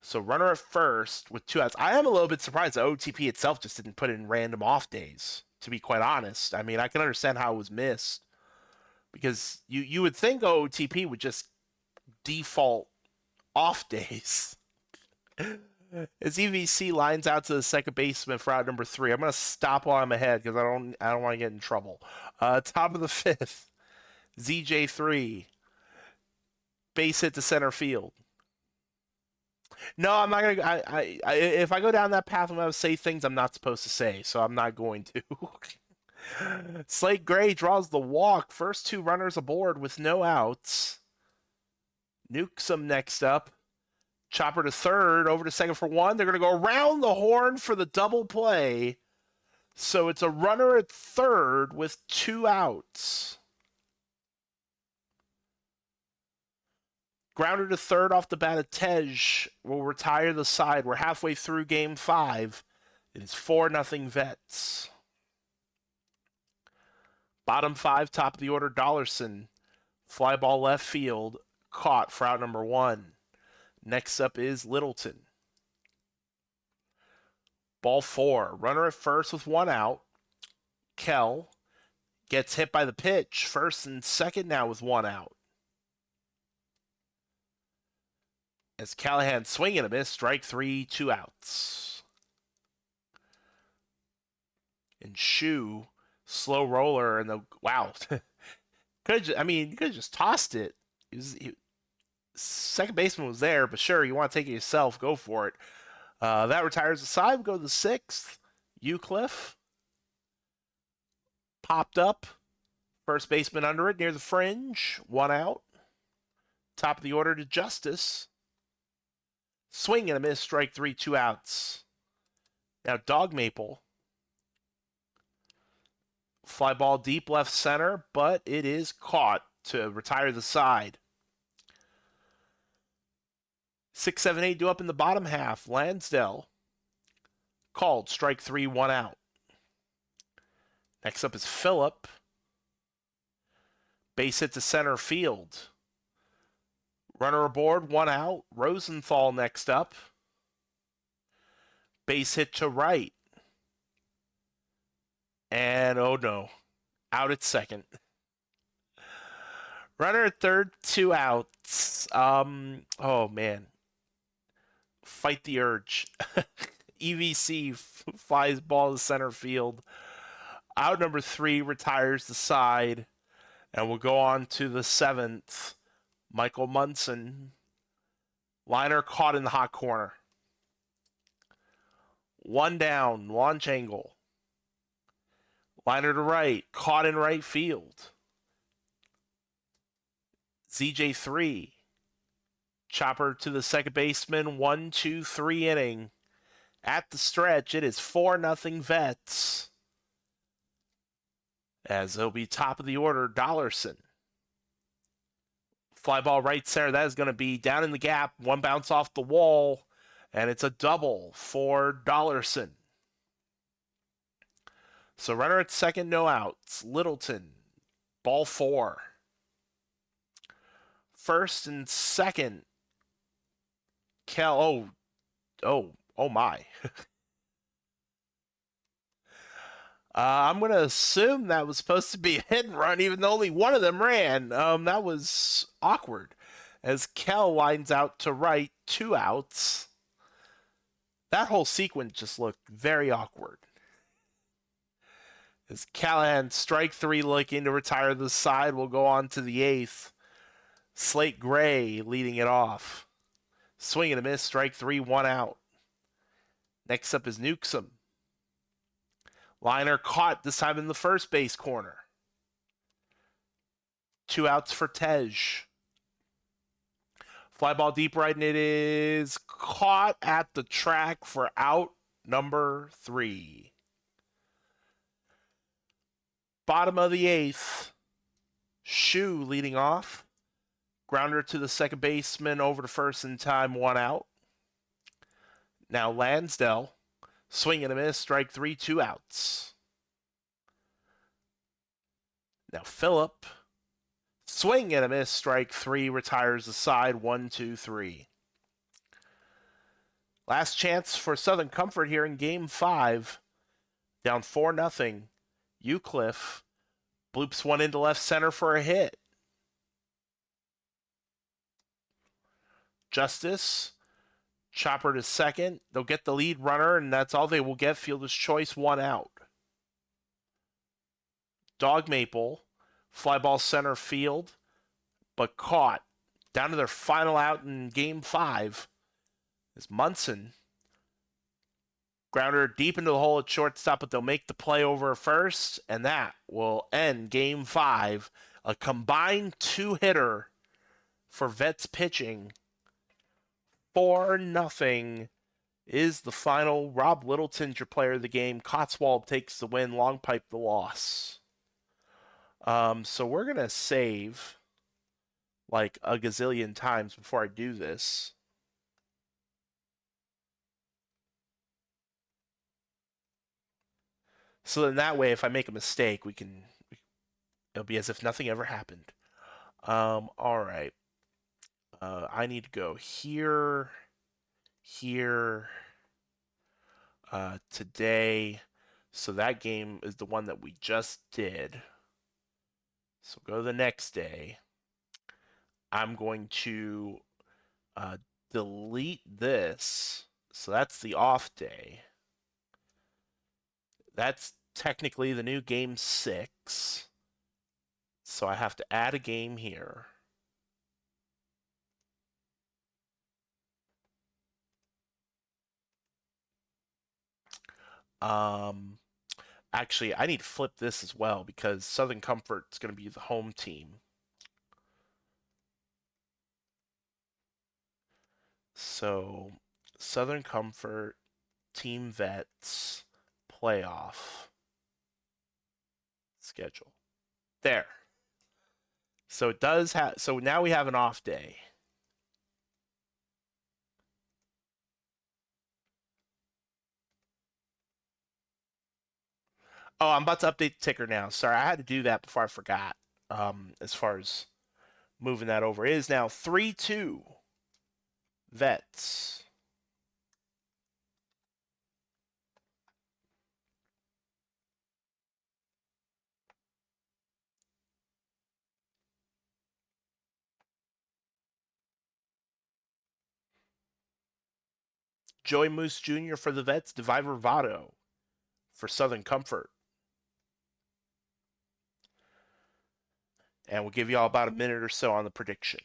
[SPEAKER 1] So runner at first with 2 outs. I am a little bit surprised that OTP itself just didn't put in random off days, to be quite honest. I mean, I can understand how it was missed, because you would think OTP would just default off days. As EVC lines out to the second baseman for out number 3. I'm going to stop while I'm ahead because I don't want to get in trouble. Top of the 5th. ZJ3. Base hit to center field. No, I'm not going to. If I go down that path, I'm going to say things I'm not supposed to say, so I'm not going to. Slate Gray draws the walk. First 2 runners aboard with no outs. Newsome next up. Chopper to third, over to second for 1. They're going to go around the horn for the double play. So it's a runner at third with 2 outs. Grounder to third off the bat of Tej will retire the side. We're halfway through game 5. It is 4-0 Vets. Bottom 5, top of the order, Dollarson. Fly ball left field, caught for out number 1. Next up is Littleton. Ball 4. Runner at first with 1 out. Kell gets hit by the pitch. First and second now with 1 out. As Callahan swing and a miss, strike 3, 2 outs. And Shu, slow roller, and the wow. You could have just tossed it. Second baseman was there, but sure, you want to take it yourself, go for it. That retires the side. We go to the 6th. Eucliffe. Popped up. First baseman under it, near the fringe. 1 out. Top of the order to Justice. Swing and a miss, strike 3, 2 outs. Now Dog Maple. Fly ball deep left center, but it is caught to retire the side. 6, 7, 8 due up in the bottom half. Lansdale called, strike 3, 1 out. Next up is Phillip. Base hit to center field. Runner aboard, 1 out. Rosenthal next up. Base hit to right. And oh no, out at second. Runner at third, 2 outs. Oh man. Fight the urge. EVC flies ball to center field. Out number 3 retires the side. And we'll go on to the 7th. Michael Munson. Liner caught in the hot corner. 1 down, launch angle. Liner to right, caught in right field. ZJ3. Chopper to the second baseman, 1, 2, 3 inning. At the stretch, it is 4-0 Vets. As it'll be top of the order, Dollarson. Fly ball right center, that is going to be down in the gap. 1 bounce off the wall, and it's a double for Dollarson. So runner at second, no outs. Littleton, ball 4. First and second, Cal. Oh my. I'm going to assume that was supposed to be a hit and run, even though only one of them ran. That was awkward. As Cal lines out to right, 2 outs. That whole sequence just looked very awkward. As Callahan, strike 3, looking to retire the side, will go on to the 8th. Slate Gray leading it off. Swing and a miss, strike 3, 1 out. Next up is Newsom. Liner caught, this time in the first base corner. 2 outs for Tej. Fly ball deep right, and it is caught at the track for out number 3. Bottom of the 8th. Shu leading off. Grounder to the second baseman, over to first in time, 1 out. Now Lansdale. Swing and a miss, strike 3, 2 outs. Now Phillip. Swing and a miss, strike 3, retires the side, 1, 2, 3. Last chance for Southern Comfort here in Game 5. Down 4-0. Eucliffe bloops one into left center for a hit. Justice, chopper to second. They'll get the lead runner, and that's all they will get. Fielder's choice, 1 out. Dog Maple, fly ball center field, but caught. Down to their final out in Game 5 is Munson. Grounder deep into the hole at shortstop, but they'll make the play over first, and that will end Game 5. A combined 2-hitter for Vets pitching. 4-0 is the final. Rob Littleton, your player of the game. Cotswold takes the win. Long Pipe the loss. So we're going to save like a gazillion times before I do this. So then that way, if I make a mistake, it'll be as if nothing ever happened. All right. I need to go here, today. So that game is the one that we just did. So go to the next day. I'm going to delete this. So that's the off day. That's technically the new Game 6. So I have to add a game here. Actually, I need to flip this as well because Southern Comfort is going to be the home team. So, Southern Comfort, Team Vets, playoff schedule. There. So it does have. So now we have an off day. Oh, I'm about to update the ticker now. Sorry, I had to do that before I forgot. As far as moving that over, it is now 3-2 Vets. Joey Moose Jr. for the Vets, Devi Ravato for Southern Comfort. And we'll give you all about a minute or so on the prediction.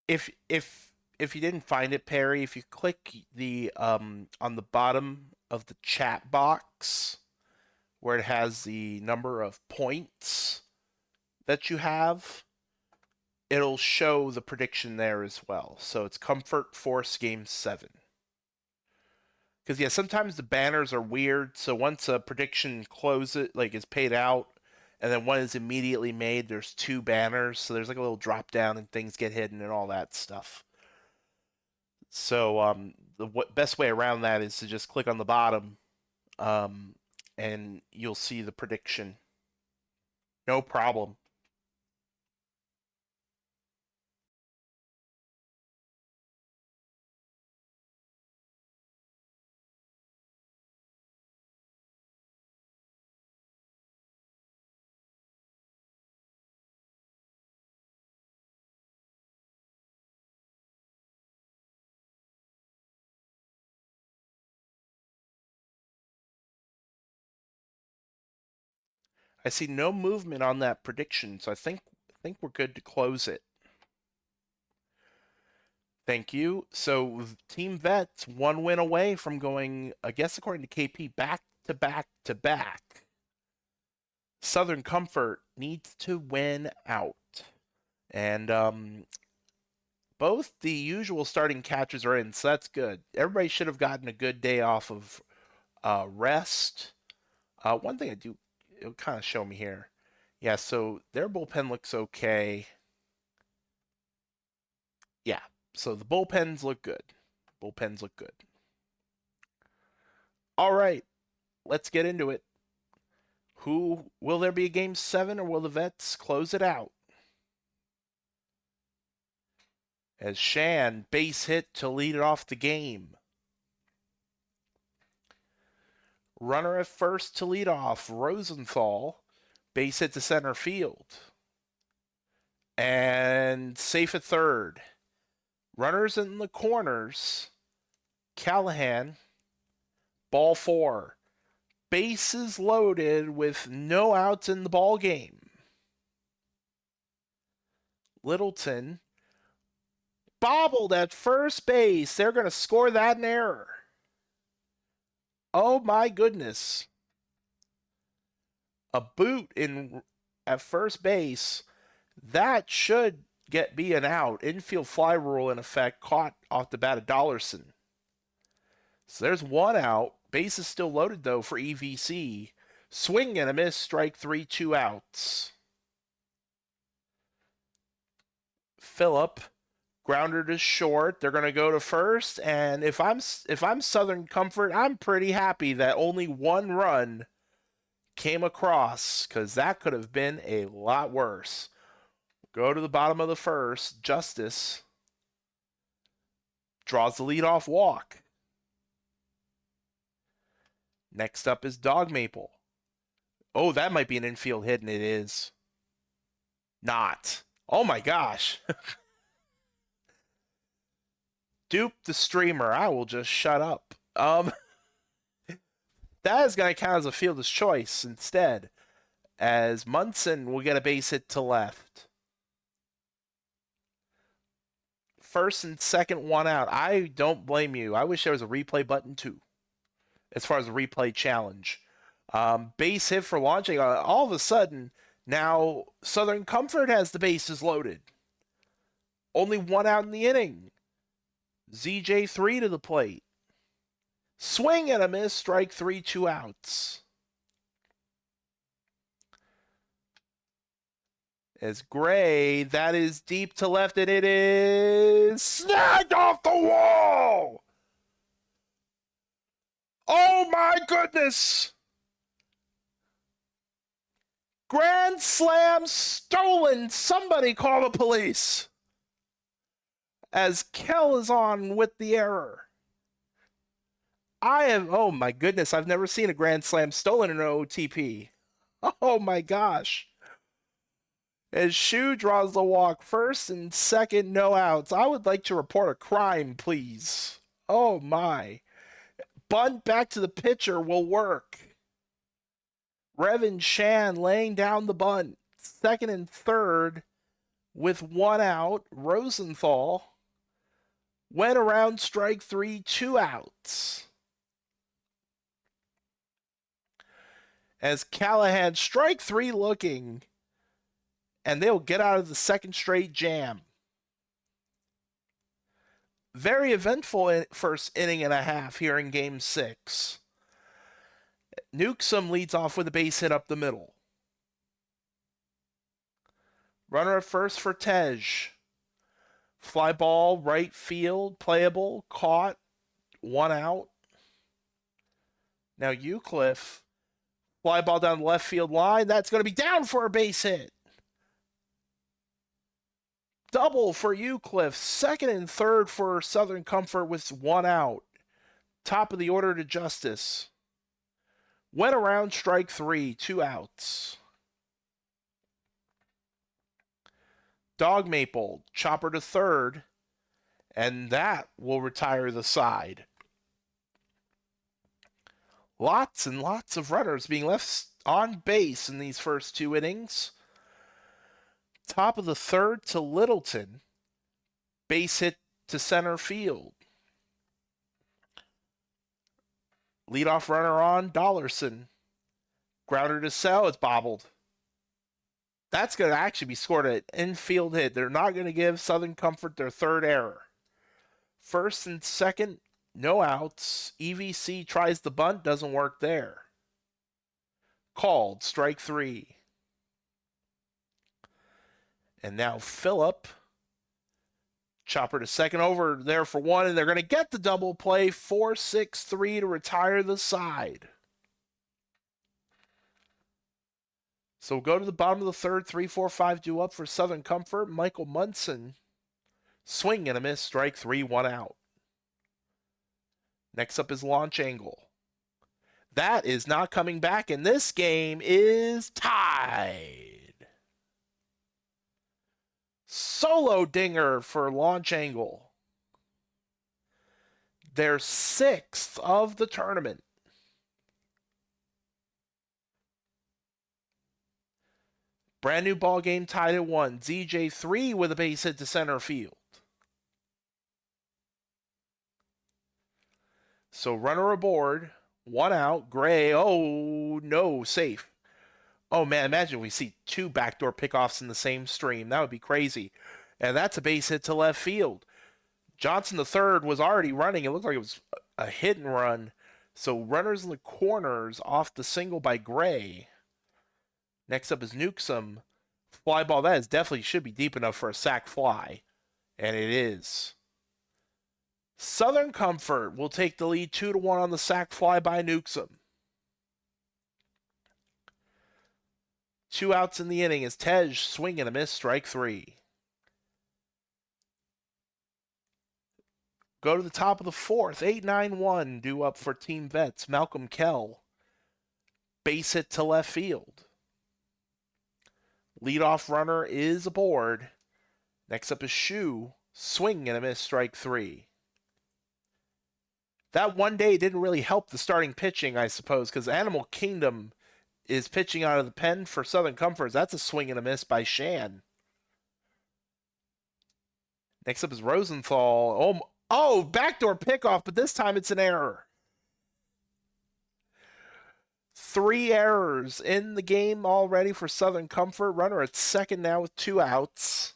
[SPEAKER 1] If you didn't find it, Perry, if you click the on the bottom of the chat box where it has the number of points that you have, it'll show the prediction there as well. So it's Comfort Force Game 7. Because yeah, sometimes the banners are weird. So once a prediction closes, like is paid out, and then one is immediately made, there's two banners. So there's like a little drop down and things get hidden and all that stuff. So the best way around that is to just click on the bottom, um, and you'll see the prediction. No problem. I see no movement on that prediction, so I think we're good to close it. Thank you. So Team Vets 1 win away from going, I guess according to KP, back to back to back. Southern Comfort needs to win out. And both the usual starting catchers are in, so that's good. Everybody should have gotten a good day off of rest. One thing it'll kind of show me here. Yeah, so their bullpen looks okay. Yeah, so the bullpens look good. Bullpens look good. All right, let's get into it. Who will there be a game 7 or will the Vets close it out? As Shan base hit to lead it off the game. Runner at first to lead off, Rosenthal, base hit to center field. And safe at third. Runners in the corners, Callahan, ball 4. Bases loaded with no outs in the ball game. Littleton bobbled at first base. They're going to score that in error. Oh my goodness. A boot in at first base. That should be an out. Infield fly rule in effect, caught off the bat of Dollarson. So there's one out. Base is still loaded though for EVC. Swing and a miss, strike 3, 2 outs. Phillip, grounder to short. They're going to go to first, and if I'm Southern Comfort, I'm pretty happy that only one run came across, because that could have been a lot worse. Go to the bottom of the first. Justice draws the leadoff walk. Next up is Dog Maple. Oh, that might be an infield hit, and it is not. Oh my gosh. Dupe the streamer. I will just shut up. That is going to count as a fielder's choice instead, as Munson will get a base hit to left. First and second, one out. I don't blame you. I wish there was a replay button too, as far as a replay challenge. Base hit for launching. All of a sudden, now Southern Comfort has the bases loaded. Only one out in the inning. ZJ3 to the plate. Swing and a miss, strike 3, 2 outs. As Gray, that is deep to left, and it is snagged off the wall. Oh my goodness! Grand slam stolen. Somebody call the police. As Kell is on with the error. Oh my goodness, I've never seen a grand slam stolen in an OTP. Oh my gosh. As Shu draws the walk, first and second, no outs. I would like to report a crime, please. Oh my. Bunt back to the pitcher will work. Revan Shan laying down the bunt. Second and third With one out, Rosenthal went around strike three, 2 outs. As Callahan strike three looking, and they'll get out of the second straight jam. Very eventful first inning and a half here in game 6. Newsom leads off with a base hit up the middle. Runner at first for Tej. Fly ball, right field, playable, caught, 1 out. Now Eucliffe, fly ball down the left field line. That's going to be down for a base hit. Double for Eucliffe. Second and third for Southern Comfort with 1 out. Top of the order to Justice. Went around strike three, 2 outs. Dog Maple, chopper to third, and that will retire the side. Lots and lots of runners being left on base in these first 2 innings. Top of the third to Littleton. Base hit to center field. Leadoff runner on, Dollarson. Grounder to Sell, it's bobbled. That's going to actually be scored an infield hit. They're not going to give Southern Comfort their third error. First and second, no outs. EVC tries the bunt, doesn't work there. Called, strike three. And now Phillip. Chopper to second over there for 1, and they're going to get the double play. 4-6-3 to retire the side. So we'll go to the bottom of the third. 3-4-5 due up for Southern Comfort. Michael Munson. Swing and a miss. Strike three, 1 out. Next up is Launch Angle. That is not coming back, and this game is tied. Solo dinger for Launch Angle. Their 6th of the tournament. Brand new ball game tied at 1. ZJ3 with a base hit to center field. So runner aboard, 1 out. Gray, oh no, safe. Oh man, imagine we see 2 backdoor pickoffs in the same stream. That would be crazy. And that's a base hit to left field. Johnson the third was already running. It looked like it was a hit and run. So runners in the corners off the single by Gray. Next up is Newsom. Fly ball, that is definitely should be deep enough for a sac fly. And it is. Southern Comfort will take the lead 2-1 on the sac fly by Newsom. 2 outs in the inning as Tej swing and a miss, strike three. Go to the top of the fourth. 8-9-1 due up for Team Vets. Malcolm Kell. Base hit to left field. Leadoff runner is aboard. Next up is Shu. Swing and a miss, strike three. That one day didn't really help the starting pitching, I suppose, because Animal Kingdom is pitching out of the pen for Southern Comforts. That's a swing and a miss by Shan. Next up is Rosenthal. Oh, backdoor pickoff, but this time it's an error. 3 errors in the game already for Southern Comfort. Runner at second now with 2 outs.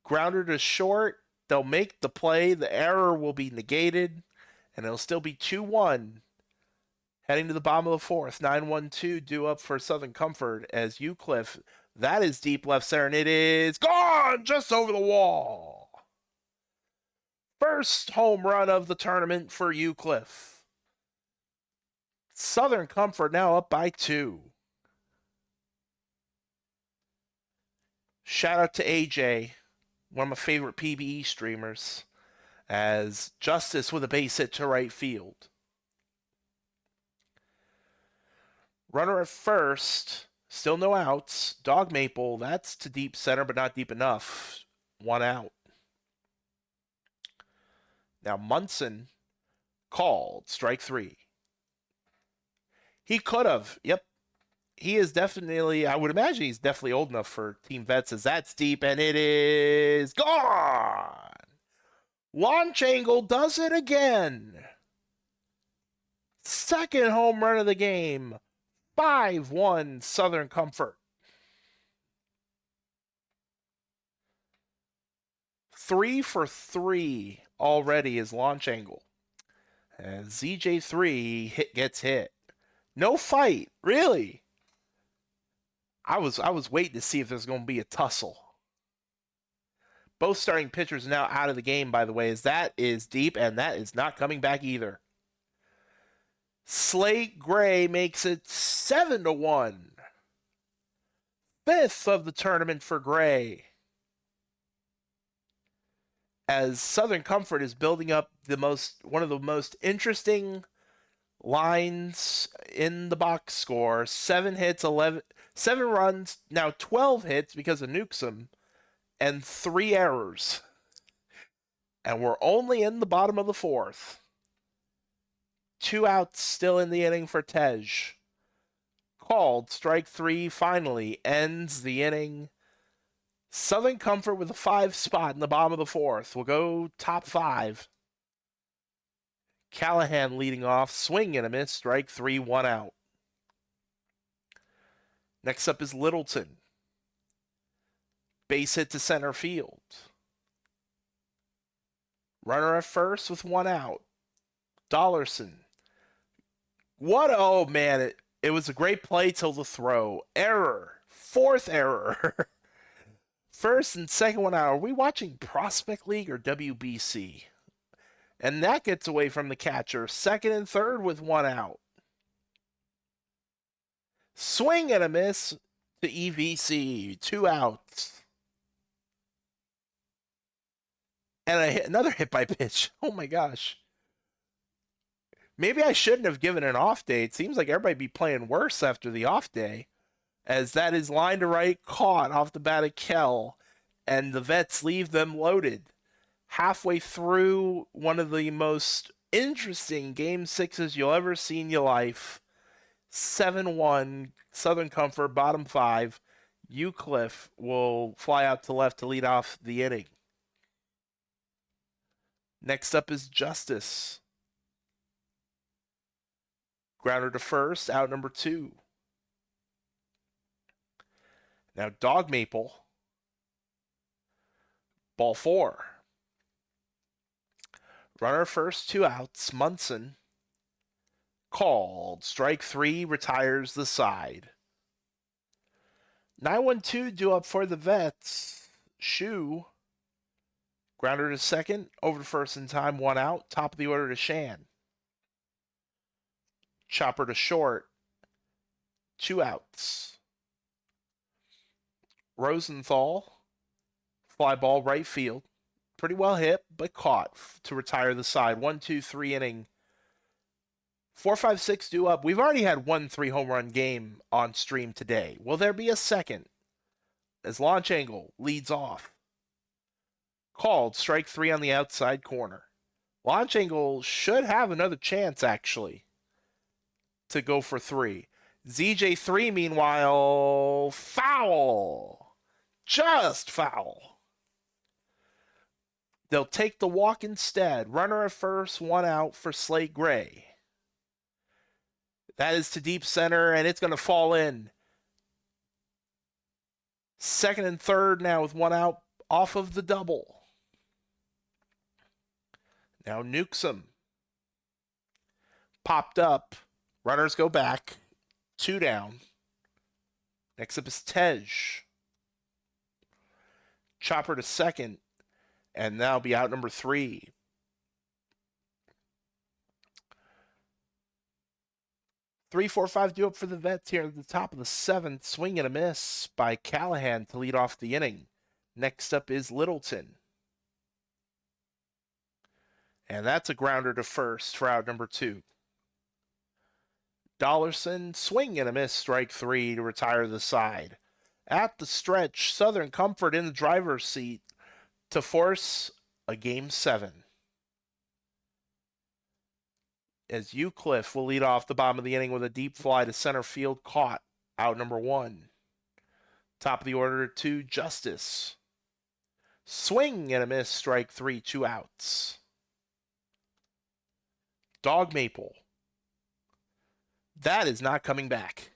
[SPEAKER 1] Grounder to short. They'll make the play. The error will be negated, and it'll still be 2-1. Heading to the bottom of the fourth. 9-1-2 due up for Southern Comfort as Eucliffe. That is deep left center, and it is gone just over the wall. First home run of the tournament for Eucliffe. Southern Comfort now up by 2. Shout out to AJ, one of my favorite PBE streamers, as Justice with a base hit to right field. Runner at first, still no outs. Dog Maple, that's to deep center, but not deep enough. 1 out. Now Munson called, strike three. He could have, yep. he is definitely, I would imagine he's definitely old enough for Team Vets, as that's deep, and it is gone. Launch angle does it again. Second home run of the game. 5-1 Southern Comfort. 3 for 3 already is launch angle. And ZJ3 gets hit. No fight, really. I was waiting to see if there's going to be a tussle. Both starting pitchers now out of the game, by the way, as that is deep, and that is not coming back either. Slate Gray makes it 7-1. Fifth of the tournament for Gray. As Southern Comfort is building up one of the most interesting lines in the box score. 7 hits, 7 runs, now 12 hits because of Newsom, and 3 errors. And we're only in the bottom of the 4th. 2 outs still in the inning for Tej. Called, strike 3 finally ends the inning. Southern Comfort with a 5 spot in the bottom of the 4th. We'll go top 5. Callahan leading off, swing and a miss, strike 3, 1 out. Next up is Littleton. Base hit to center field. Runner at first with 1 out. Dollarson. Oh man, it was a great play till the throw. Error. 4th error. First and second 1 out. Are we watching Prospect League or WBC? And that gets away from the catcher. Second and third with 1 out. Swing and a miss to EVC. 2 outs. And another hit by pitch. Oh my gosh. Maybe I shouldn't have given an off day. It seems like everybody be playing worse after the off day, as that is line to right, caught off the bat of Kell, and the Vets leave them loaded. Halfway through one of the most interesting Game 6s you'll ever see in your life. 7-1, Southern Comfort, bottom 5. Eucliffe will fly out to left to lead off the inning. Next up is Justice. Grounder to first, out number 2. Now Dog Maple. Ball 4. Runner first, 2 outs. Munson. Called. Strike 3, retires the side. 9-1-2 due up for the Vets. Shoe. Grounder to second, over to first in time, 1 out. Top of the order to Shan. Chopper to short, 2 outs. Rosenthal, fly ball right field. Pretty well hit, but caught to retire the side. 1-2-3 inning. 4-5-6 due up. We've already had 1 3-home run game on stream today. Will there be a second? As launch angle leads off. Called, strike 3 on the outside corner. Launch angle should have another chance, actually, to go for 3. ZJ3, meanwhile, foul. Just foul. They'll take the walk instead. Runner at first, 1 out for Slate Gray. That is to deep center, and it's going to fall in. Second and third now with 1 out off of the double. Now Newsom. Popped up. Runners go back. 2 down. Next up is Tej. Chopper to second. And now be out number 3. Three, 4, 5 due up for the Vets here at the top of the 7th. Swing and a miss by Callahan to lead off the inning. Next up is Littleton. And that's a grounder to first for out number 2. Dollarson, swing and a miss, strike 3 to retire the side. At the stretch, Southern Comfort in the driver's seat to force a Game 7. As Eucliffe will lead off the bottom of the inning with a deep fly to center field, caught. Out number 1. Top of the order 2, Justice. Swing and a miss, strike 3, 2 outs. Dog Maple. That is not coming back.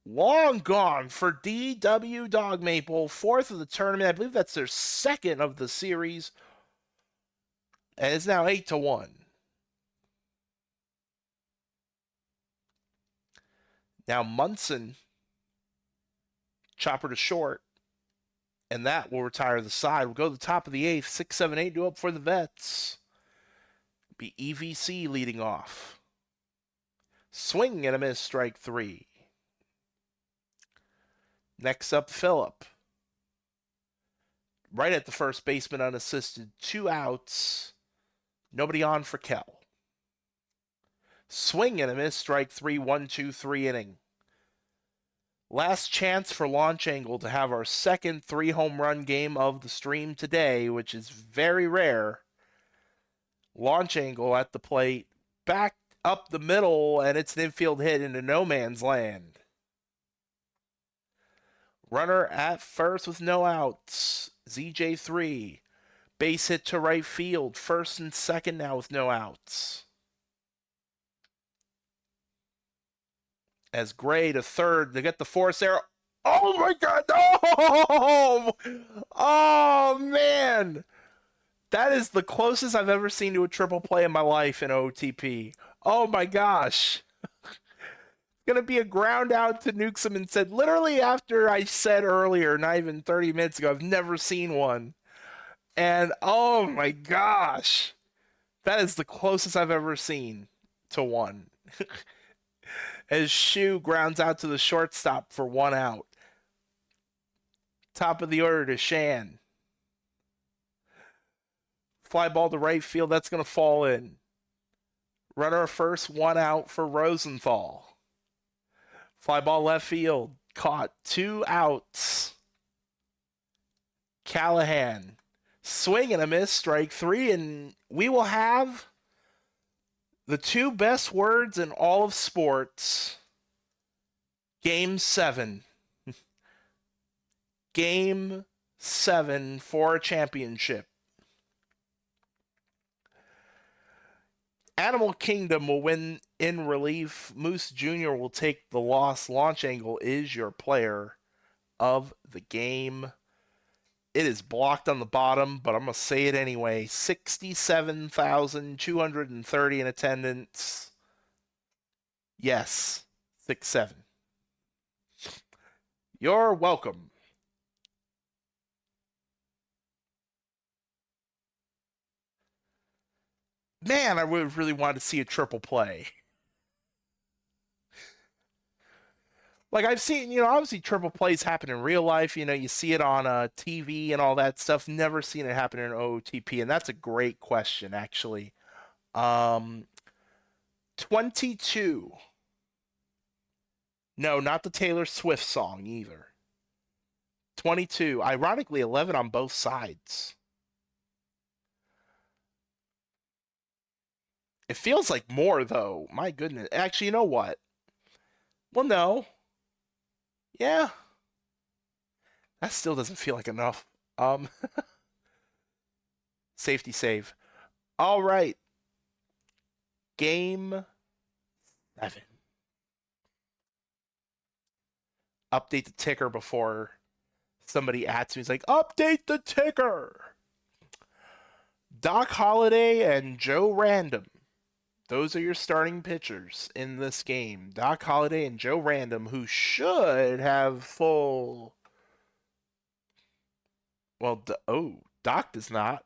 [SPEAKER 1] Long gone for DW Dog Maple, 4th of the tournament. I believe that's their 2nd of the series. And it's now 8-1. Now Munson, chopper to short, and that will retire the side. We'll go to the top of the 8th, 6, 7, 8, due up for the Vets. Be EVC leading off. Swing and a miss, strike 3. Next up, Phillip. Right at the first baseman, unassisted, 2 outs. Nobody on for Kell. Swing and a miss, strike 3, 1, 2, 3 inning. Last chance for Launch Angle to have our second 3-home run game of the stream today, which is very rare. Launch Angle at the plate, back up the middle, and it's an infield hit into no man's land. Runner at first with no outs. ZJ3. Base hit to right field. First and second now with no outs. As Gray to third to get the force error. Oh my God! No! Oh man! That is the closest I've ever seen to a triple play in my life in OTP. Oh my gosh! Gonna be a ground out to Newsom, and said literally after I said earlier, not even 30 minutes ago, I've never seen one. And oh my gosh, that is the closest I've ever seen to one. As Shu grounds out to the shortstop for 1 out. Top of the order to Shan. Fly ball to right field, that's gonna fall in. Runner first, 1 out for Rosenthal. Fly ball left field, caught, 2 outs. Callahan, swing and a miss, strike 3, and we will have the 2 best words in all of sports. Game 7. Game 7 for a championship. Animal Kingdom will win in relief. Moose Jr. will take the loss. Launch Angle is your player of the game. It is blocked on the bottom, but I'm going to say it anyway. 67,230 in attendance. Yes, 6-7. You're welcome. Man, I would really want to see a triple play. Like I've seen, obviously triple plays happen in real life. You see it on TV and all that stuff. Never seen it happen in OTP, and that's a great question, actually. 22. No, not the Taylor Swift song either. 22. Ironically, 11 on both sides. It feels like more, though. My goodness. Actually, you know what? Well, no. Yeah. That still doesn't feel like enough. Safety save. All right. Game 7. Update the ticker before somebody adds me. He's like, update the ticker. Doc Holliday and Joe Random. Those are your starting pitchers in this game. Doc Holliday and Joe Random, who should have full. Well, Doc does not.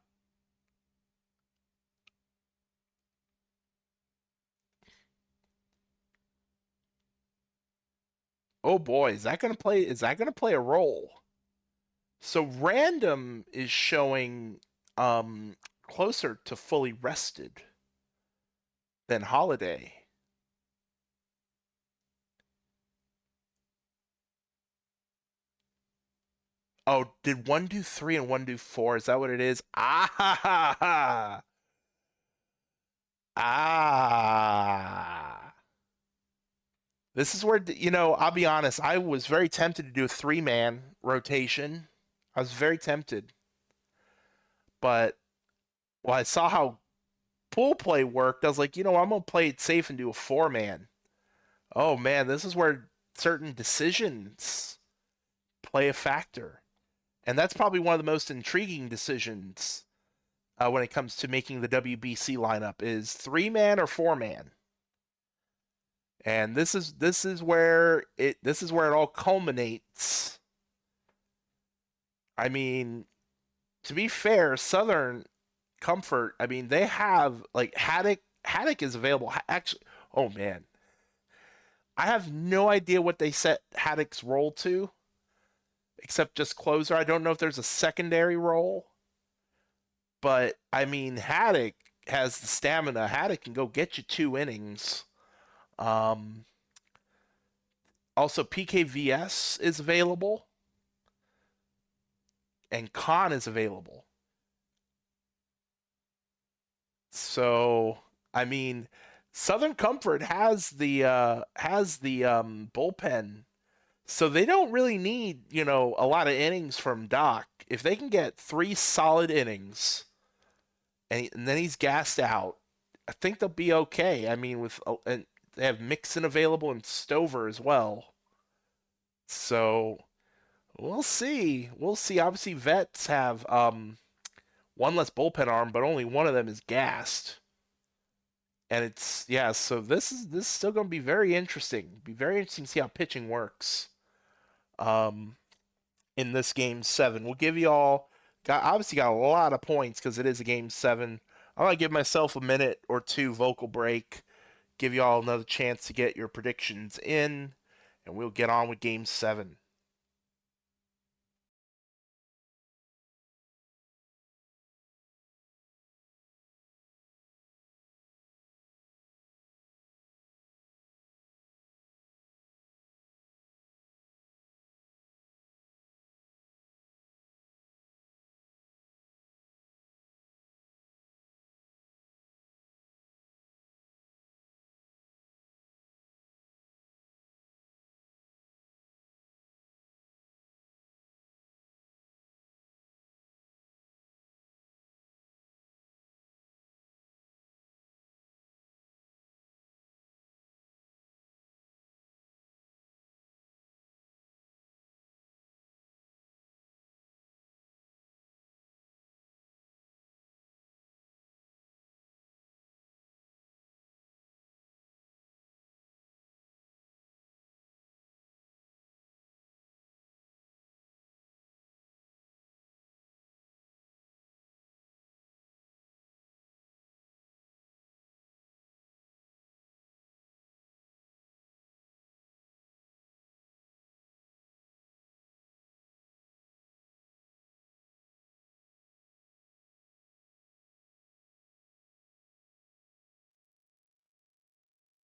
[SPEAKER 1] Oh boy, is that gonna play? Is that gonna play a role? So Random is showing closer to fully rested than Holiday. Oh, did one do 3 and one do 4? Is that what it is? Ah ha ha ha. Ah. This is where, I'll be honest, I was very tempted to do a three-man rotation. I was very tempted, but when I saw how pool play worked, I was like, I'm gonna play it safe and do a four-man. Oh man, this is where certain decisions play a factor. And that's probably one of the most intriguing decisions when it comes to making the WBC lineup is three-man or four-man. And this is where it all culminates. I mean, to be fair, Southern Comfort, I mean, they have like Haddock is available. Actually, oh man, I have no idea what they set Haddock's role to, except just closer. I don't know if there's a secondary role, but I mean, Haddock has the stamina. Haddock can go get you 2 innings. Um, Also, PKVS is available, and Khan is available. So, I mean, Southern Comfort has the bullpen, so they don't really need a lot of innings from Doc. If they can get 3 solid innings, and then he's gassed out, I think they'll be okay. I mean, and they have Mixon available and Stover as well, so we'll see. We'll see. Obviously, vets have one less bullpen arm, but only one of them is gassed. And it's yeah, so this is still going to be very interesting. Be very interesting to see how pitching works. Um, in this game 7, we'll give you all got a lot of points because it is a game 7. I'm gonna give myself a minute or two vocal break, give you all another chance to get your predictions in, and we'll get on with game 7.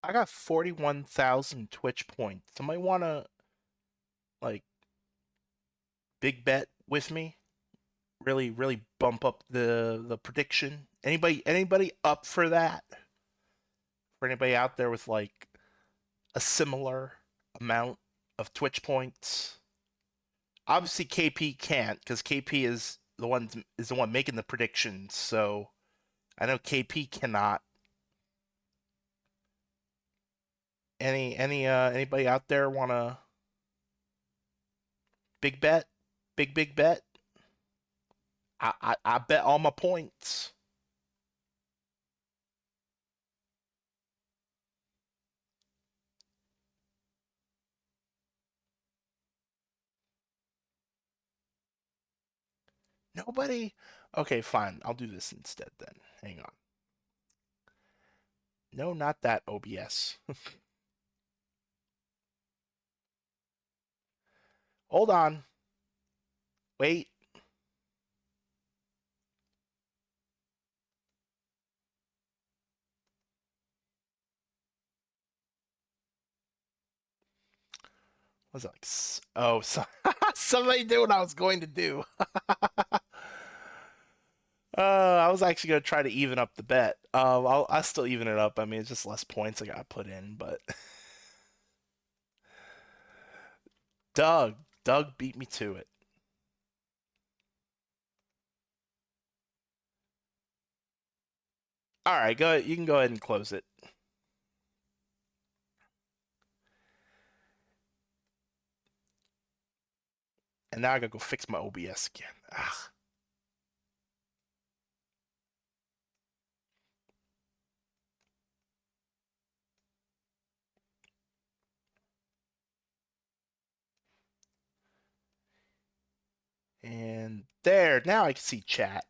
[SPEAKER 1] I got 41,000 Twitch points. Somebody want to like big bet with me? Really, really bump up the prediction. Anybody up for that? For anybody out there with like a similar amount of Twitch points? Obviously, KP can't because KP is the one making the predictions. So I know KP cannot. Anybody out there want to big bet? Big bet? I bet all my points. Nobody? Okay, fine. I'll do this instead then. Hang on. No, not that OBS. Hold on. Wait. Was it like? Oh, so somebody did what I was going to do. I was actually gonna try to even up the bet. I'll still even it up. I mean, it's just less points I gotta put in, but Doug. Doug beat me to it. All right, go. You can go ahead and close it. And now I gotta go fix my OBS again. Ugh. And there, now I can see chat.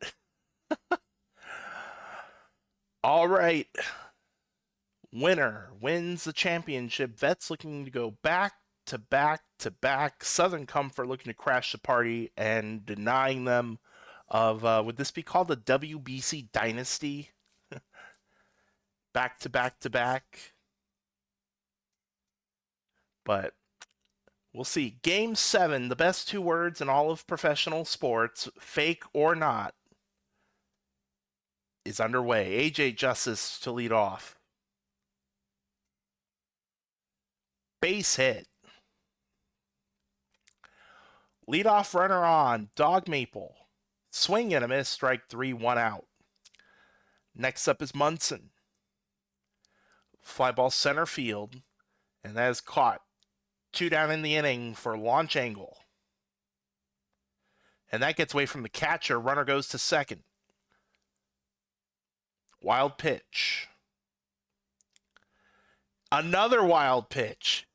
[SPEAKER 1] All right. Winner wins the championship. Vets looking to go back to back to back. Southern Comfort looking to crash the party and denying them of, would this be called the WBC Dynasty? Back to back to back. But we'll see. Game 7, the best 2 words in all of professional sports, fake or not, is underway. AJ Justice to lead off. Base hit. Leadoff runner on, Dog Maple. Swing and a miss, strike 3, 1 out. Next up is Munson. Fly ball center field, and that is caught. 2 down in the inning for launch angle. And that gets away from the catcher. Runner goes to second. Wild pitch. Another wild pitch.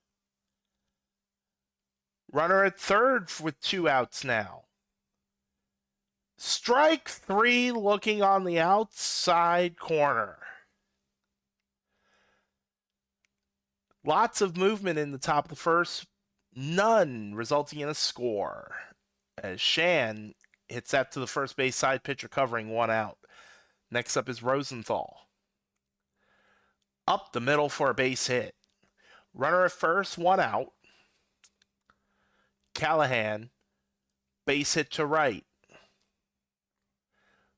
[SPEAKER 1] Runner at third with 2 outs now. Strike 3 looking on the outside corner. Lots of movement in the top of the first. None resulting in a score. As Shan hits that to the first base side, pitcher covering 1 out. Next up is Rosenthal. Up the middle for a base hit. Runner at first, 1 out. Callahan, base hit to right.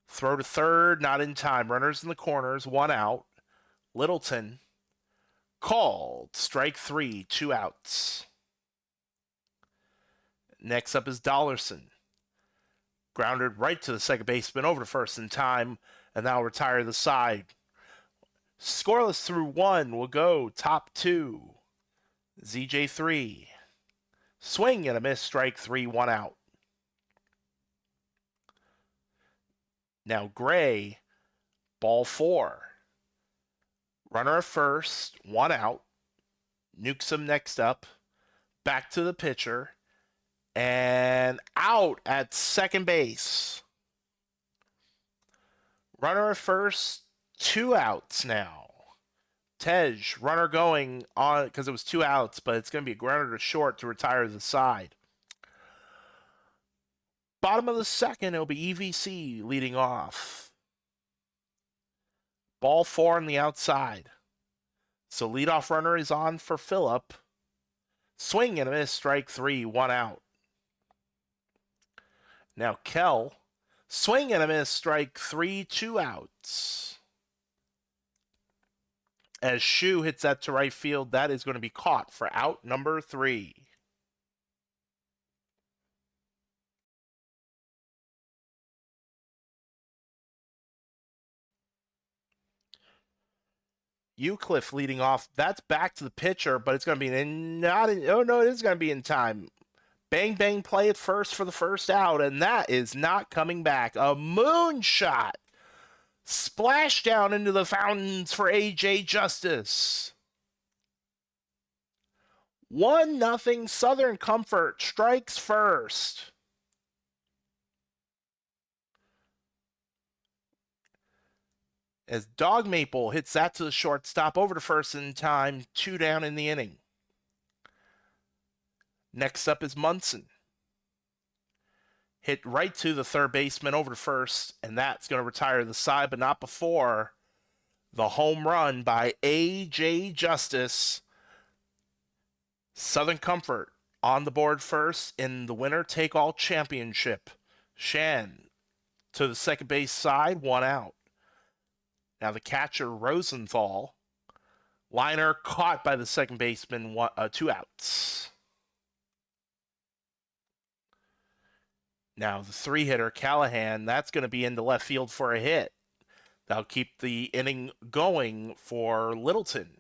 [SPEAKER 1] Throw to third, not in time. Runners in the corners, 1 out. Littleton, called. Strike 3, 2 outs. Next up is Dollarson. Grounded right to the second baseman, over to first in time, and now retire the side. Scoreless through 1 will go top 2. ZJ3. Swing and a miss, strike 3, 1 out. Now Gray, ball 4. Runner at first, 1 out. Newsom next up. Back to the pitcher. And out at second base. Runner at first, 2 outs now. Tej, runner going on because it was 2 outs, but it's going to be a grounder to short to retire the side. Bottom of the second, it'll be EVC leading off. Ball 4 on the outside. So leadoff runner is on for Phillip. Swing and a miss, strike 3, 1 out. Now Kell, swing and a miss, strike 3, 2 outs. As Shu hits that to right field, that is going to be caught for out number 3. Eucliffe leading off. That's back to the pitcher, but it's going to be oh no, it is going to be in time. Bang, bang, play at first for the first out, and that is not coming back. A moonshot. Splash down into the fountains for AJ Justice. 1-0 Southern Comfort strikes first. As Dog Maple hits that to the shortstop, over to first in time, 2 down in the inning. Next up is Munson. Hit right to the third baseman, over to first, and that's going to retire the side, but not before the home run by A.J. Justice. Southern Comfort on the board first in the winner-take-all championship. Shan to the second base side, 1 out. Now the catcher, Rosenthal. Liner caught by the second baseman, 2 outs. Now the 3-hitter, Callahan, that's going to be into left field for a hit. That'll keep the inning going for Littleton.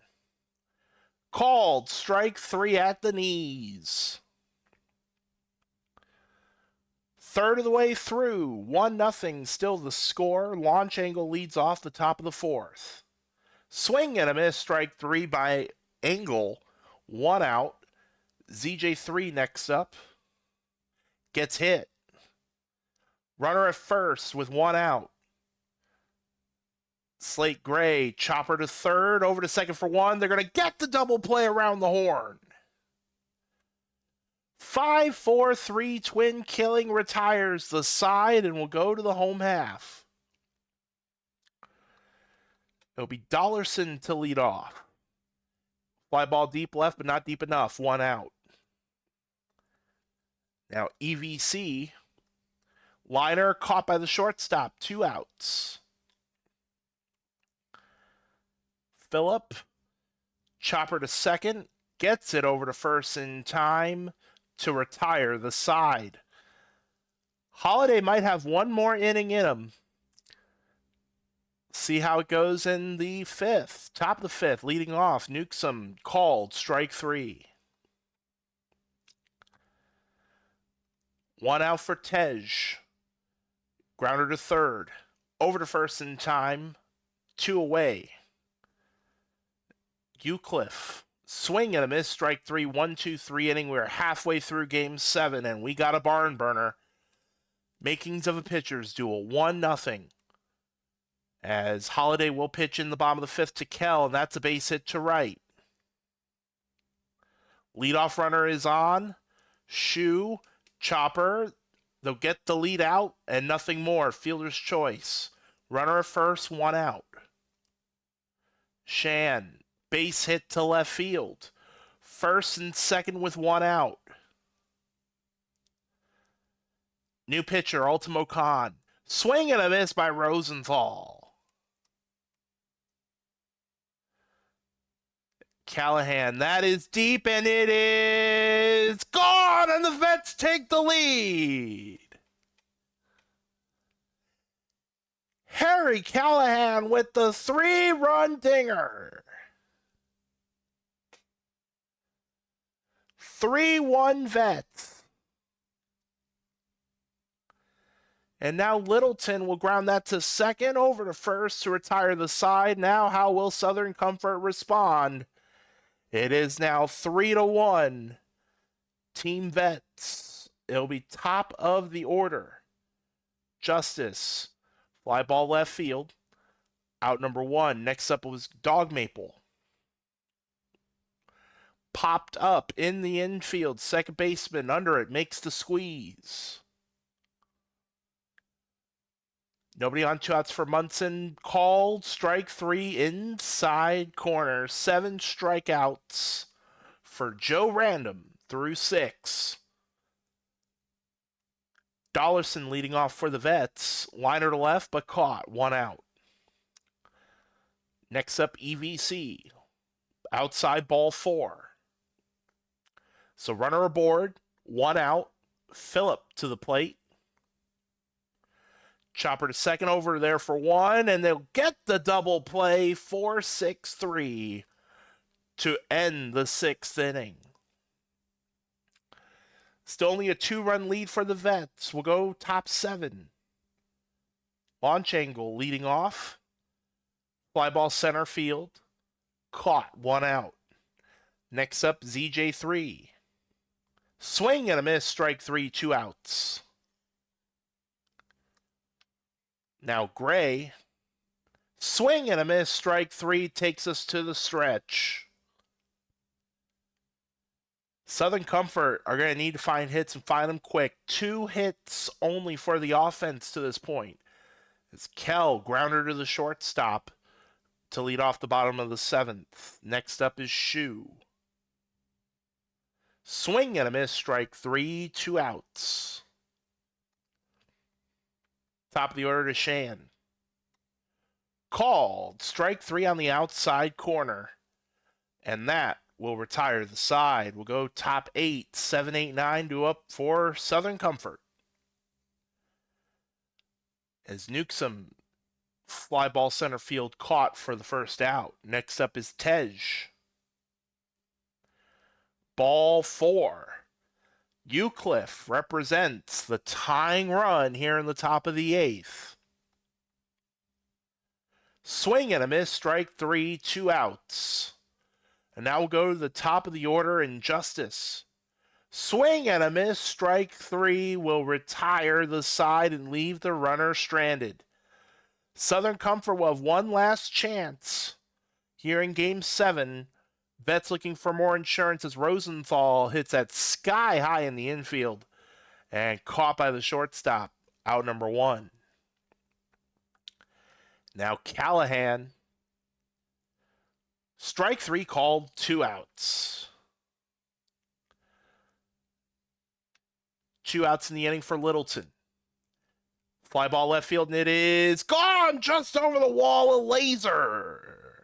[SPEAKER 1] Called, strike 3 at the knees. Third of the way through, 1-0, still the score. Launch Angle leads off the top of the 4th. Swing and a miss, strike 3 by Angle. 1 out. ZJ3 next up. Gets hit. Runner at first with 1 out. Slate Gray, chopper to third, over to second for 1. They're going to get the double play around the horn. 5-4-3 twin killing retires the side and will go to the home half. It'll be Dollarson to lead off. Fly ball deep left, but not deep enough. 1 out. Now EVC, liner caught by the shortstop. 2 outs. Phillip, chopper to second, gets it over to first in time to retire the side. Holiday might have one more inning in him. See how it goes in the 5th. Top of the 5th, leading off. Newsom called, strike 3. 1 out for Tej. Grounder to third. Over to first in time. 2 away. Eucliffe. Swing and a miss, strike 3, 1-2-3 inning. We're halfway through game 7, and we got a barn burner. Makings of a pitcher's duel, 1-0. As Holiday will pitch in the bottom of the 5th to Kell, and that's a base hit to right. Leadoff runner is on. Shoe, chopper. They'll get the lead out, and nothing more. Fielder's choice. Runner at first, 1 out. Shan. Base hit to left field. First and second with 1 out. New pitcher, Ultimo Khan. Swing and a miss by Rosenthal. Callahan, that is deep, and it is gone, and the Vets take the lead. Harry Callahan with the 3-run dinger. 3-1 Vets. And now Littleton will ground that to second, over to first to retire the side. Now how will Southern Comfort respond? It is now 3-1. Team Vets. It'll be top of the order. Justice. Fly ball left field. Out number 1. Next up was Dog Maple. Popped up in the infield. Second baseman under it makes the squeeze. Nobody on, 2 outs for Munson. Called, strike 3, inside corner. 7 strikeouts for Joe Random through 6. Dollarson leading off for the Vets. Liner to left, but caught. 1 out. Next up, EVC. Outside ball 4. So runner aboard, 1 out. Phillip to the plate. Chopper to second, over there for 1, and they'll get the double play. 4-6-3 to end the 6th inning. Still only a 2-run lead for the Vets. We'll go top 7. Launch Angle leading off. Fly ball center field. Caught, 1 out. Next up, ZJ3. Swing and a miss, strike 3, 2 outs. Now Gray. Swing and a miss, strike 3, takes us to the stretch. Southern Comfort are going to need to find hits and find them quick. 2 hits only for the offense to this point. It's Kell, grounder to the shortstop to lead off the bottom of the 7th. Next up is Shoe. Swing and a miss, strike 3, 2 outs. Top of the order to Shan. Called, strike 3 on the outside corner. And that will retire the side. We'll go top 8, 7, 8, 9 to up for Southern Comfort. as Newsom fly ball center field caught for the first out. Next up is Tej. Ball 4. Eucliffe represents the tying run here in the top of the 8th. Swing and a miss, strike 3, 2 outs. And now we'll go to the top of the order in Justice. Swing and a miss, strike 3 will retire the side and leave the runner stranded. Southern Comfort will have one last chance here in Game 7. Vets looking for more insurance as Rosenthal hits that sky high in the infield and caught by the shortstop. Out number 1. Now Callahan. Strike 3 called, 2 outs. 2 outs in the inning for Littleton. Fly ball left field, and it is gone just over the wall, a laser.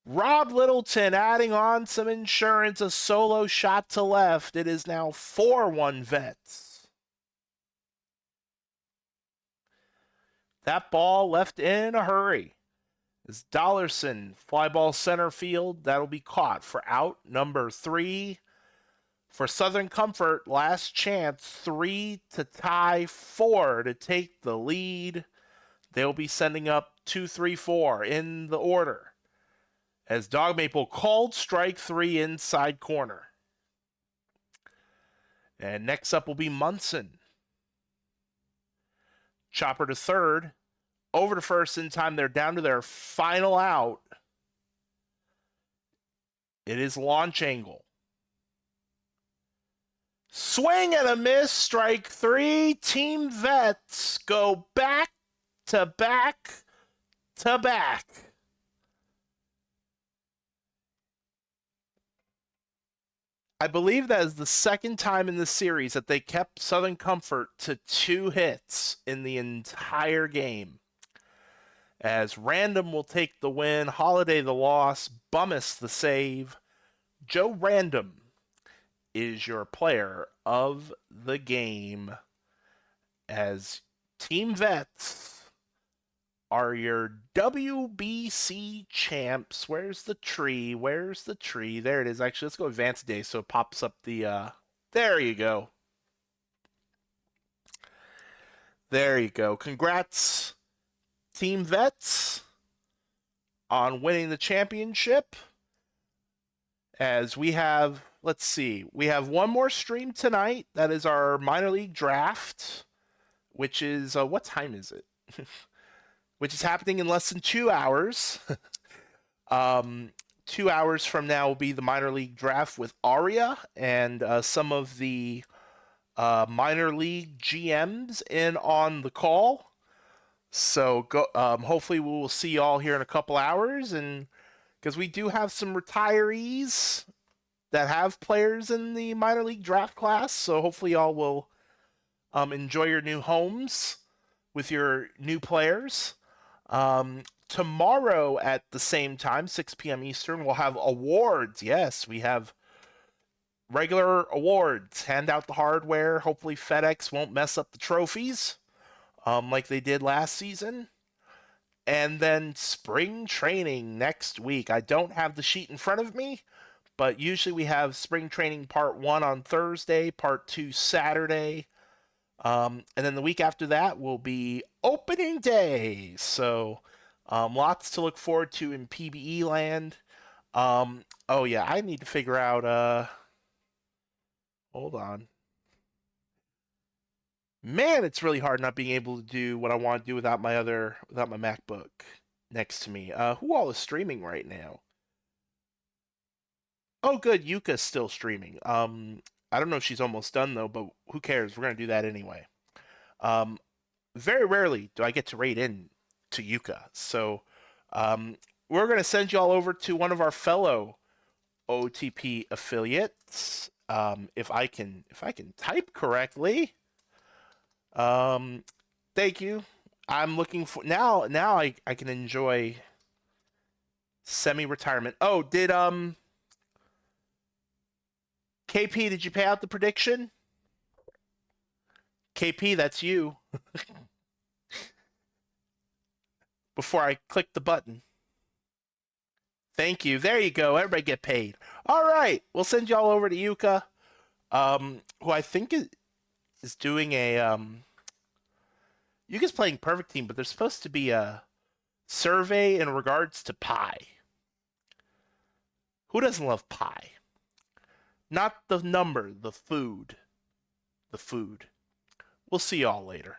[SPEAKER 1] Rob Littleton adding on some insurance, a solo shot to left. It is now 4-1 Vets. That ball left in a hurry. As Dollarson, fly ball center field, that'll be caught for out number 3. For Southern Comfort, last chance, 3 to tie, 4 to take the lead. They'll be sending up 2, 3, 4 in the order. As Dog Maple called strike 3 inside corner. And next up will be Munson. Chopper to third. Over to first in time. They're down to their final out. It is launch angle. Swing and a miss, strike 3. Team Vets go back to back to back. I believe that is the second time in the series that they kept Southern Comfort to 2 hits in the entire game. As Random will take the win, Holiday the loss, Bummis the save. Joe Random is your player of the game, as Team Vets are your WBC champs. Where's the tree? Where's the tree? There it is. Actually, let's go Advanced Day so it pops up the, there you go. There you go. Congrats, Team Vets, on winning the championship. As we have, let's see, we have one more stream tonight. That is our minor league draft, which is, what time is it? Which is happening in less than 2 hours. 2 hours from now will be the minor league draft with Aria and some of the minor league GMs in on the call. So go. Hopefully we will see y'all here in a couple hours, and because we do have some retirees that have players in the minor league draft class, so hopefully y'all will enjoy your new homes with your new players. Tomorrow at the same time, 6 p.m. Eastern, we'll have awards. Yes, we have regular awards. Hand out the hardware. Hopefully FedEx won't mess up the trophies like they did last season. And then spring training next week. I don't have the sheet in front of me, but usually we have spring training part 1 on Thursday, part 2 Saturday. And then the week after that will be opening day. So lots to look forward to in PBE land. Oh yeah, I need to figure out, hold on. Man, it's really hard not being able to do what I want to do without my MacBook next to me. Who all is streaming right now? Oh, good. Yuka's still streaming. I don't know if she's almost done though, but who cares? We're gonna do that anyway. Very rarely do I get to raid in to Yuka, so we're gonna send you all over to one of our fellow OTP affiliates. If I can type correctly. Thank you. I'm looking for now I can enjoy semi-retirement. Oh, did KP, did you pay out the prediction? KP, that's you. Before I click the button. Thank you. There you go. Everybody get paid. All right. We'll send y'all over to Yuka, who I think is doing a Yuka's playing Perfect Team, but there's supposed to be a survey in regards to pie. Who doesn't love pie? Not the number, the food. The food. We'll see y'all later.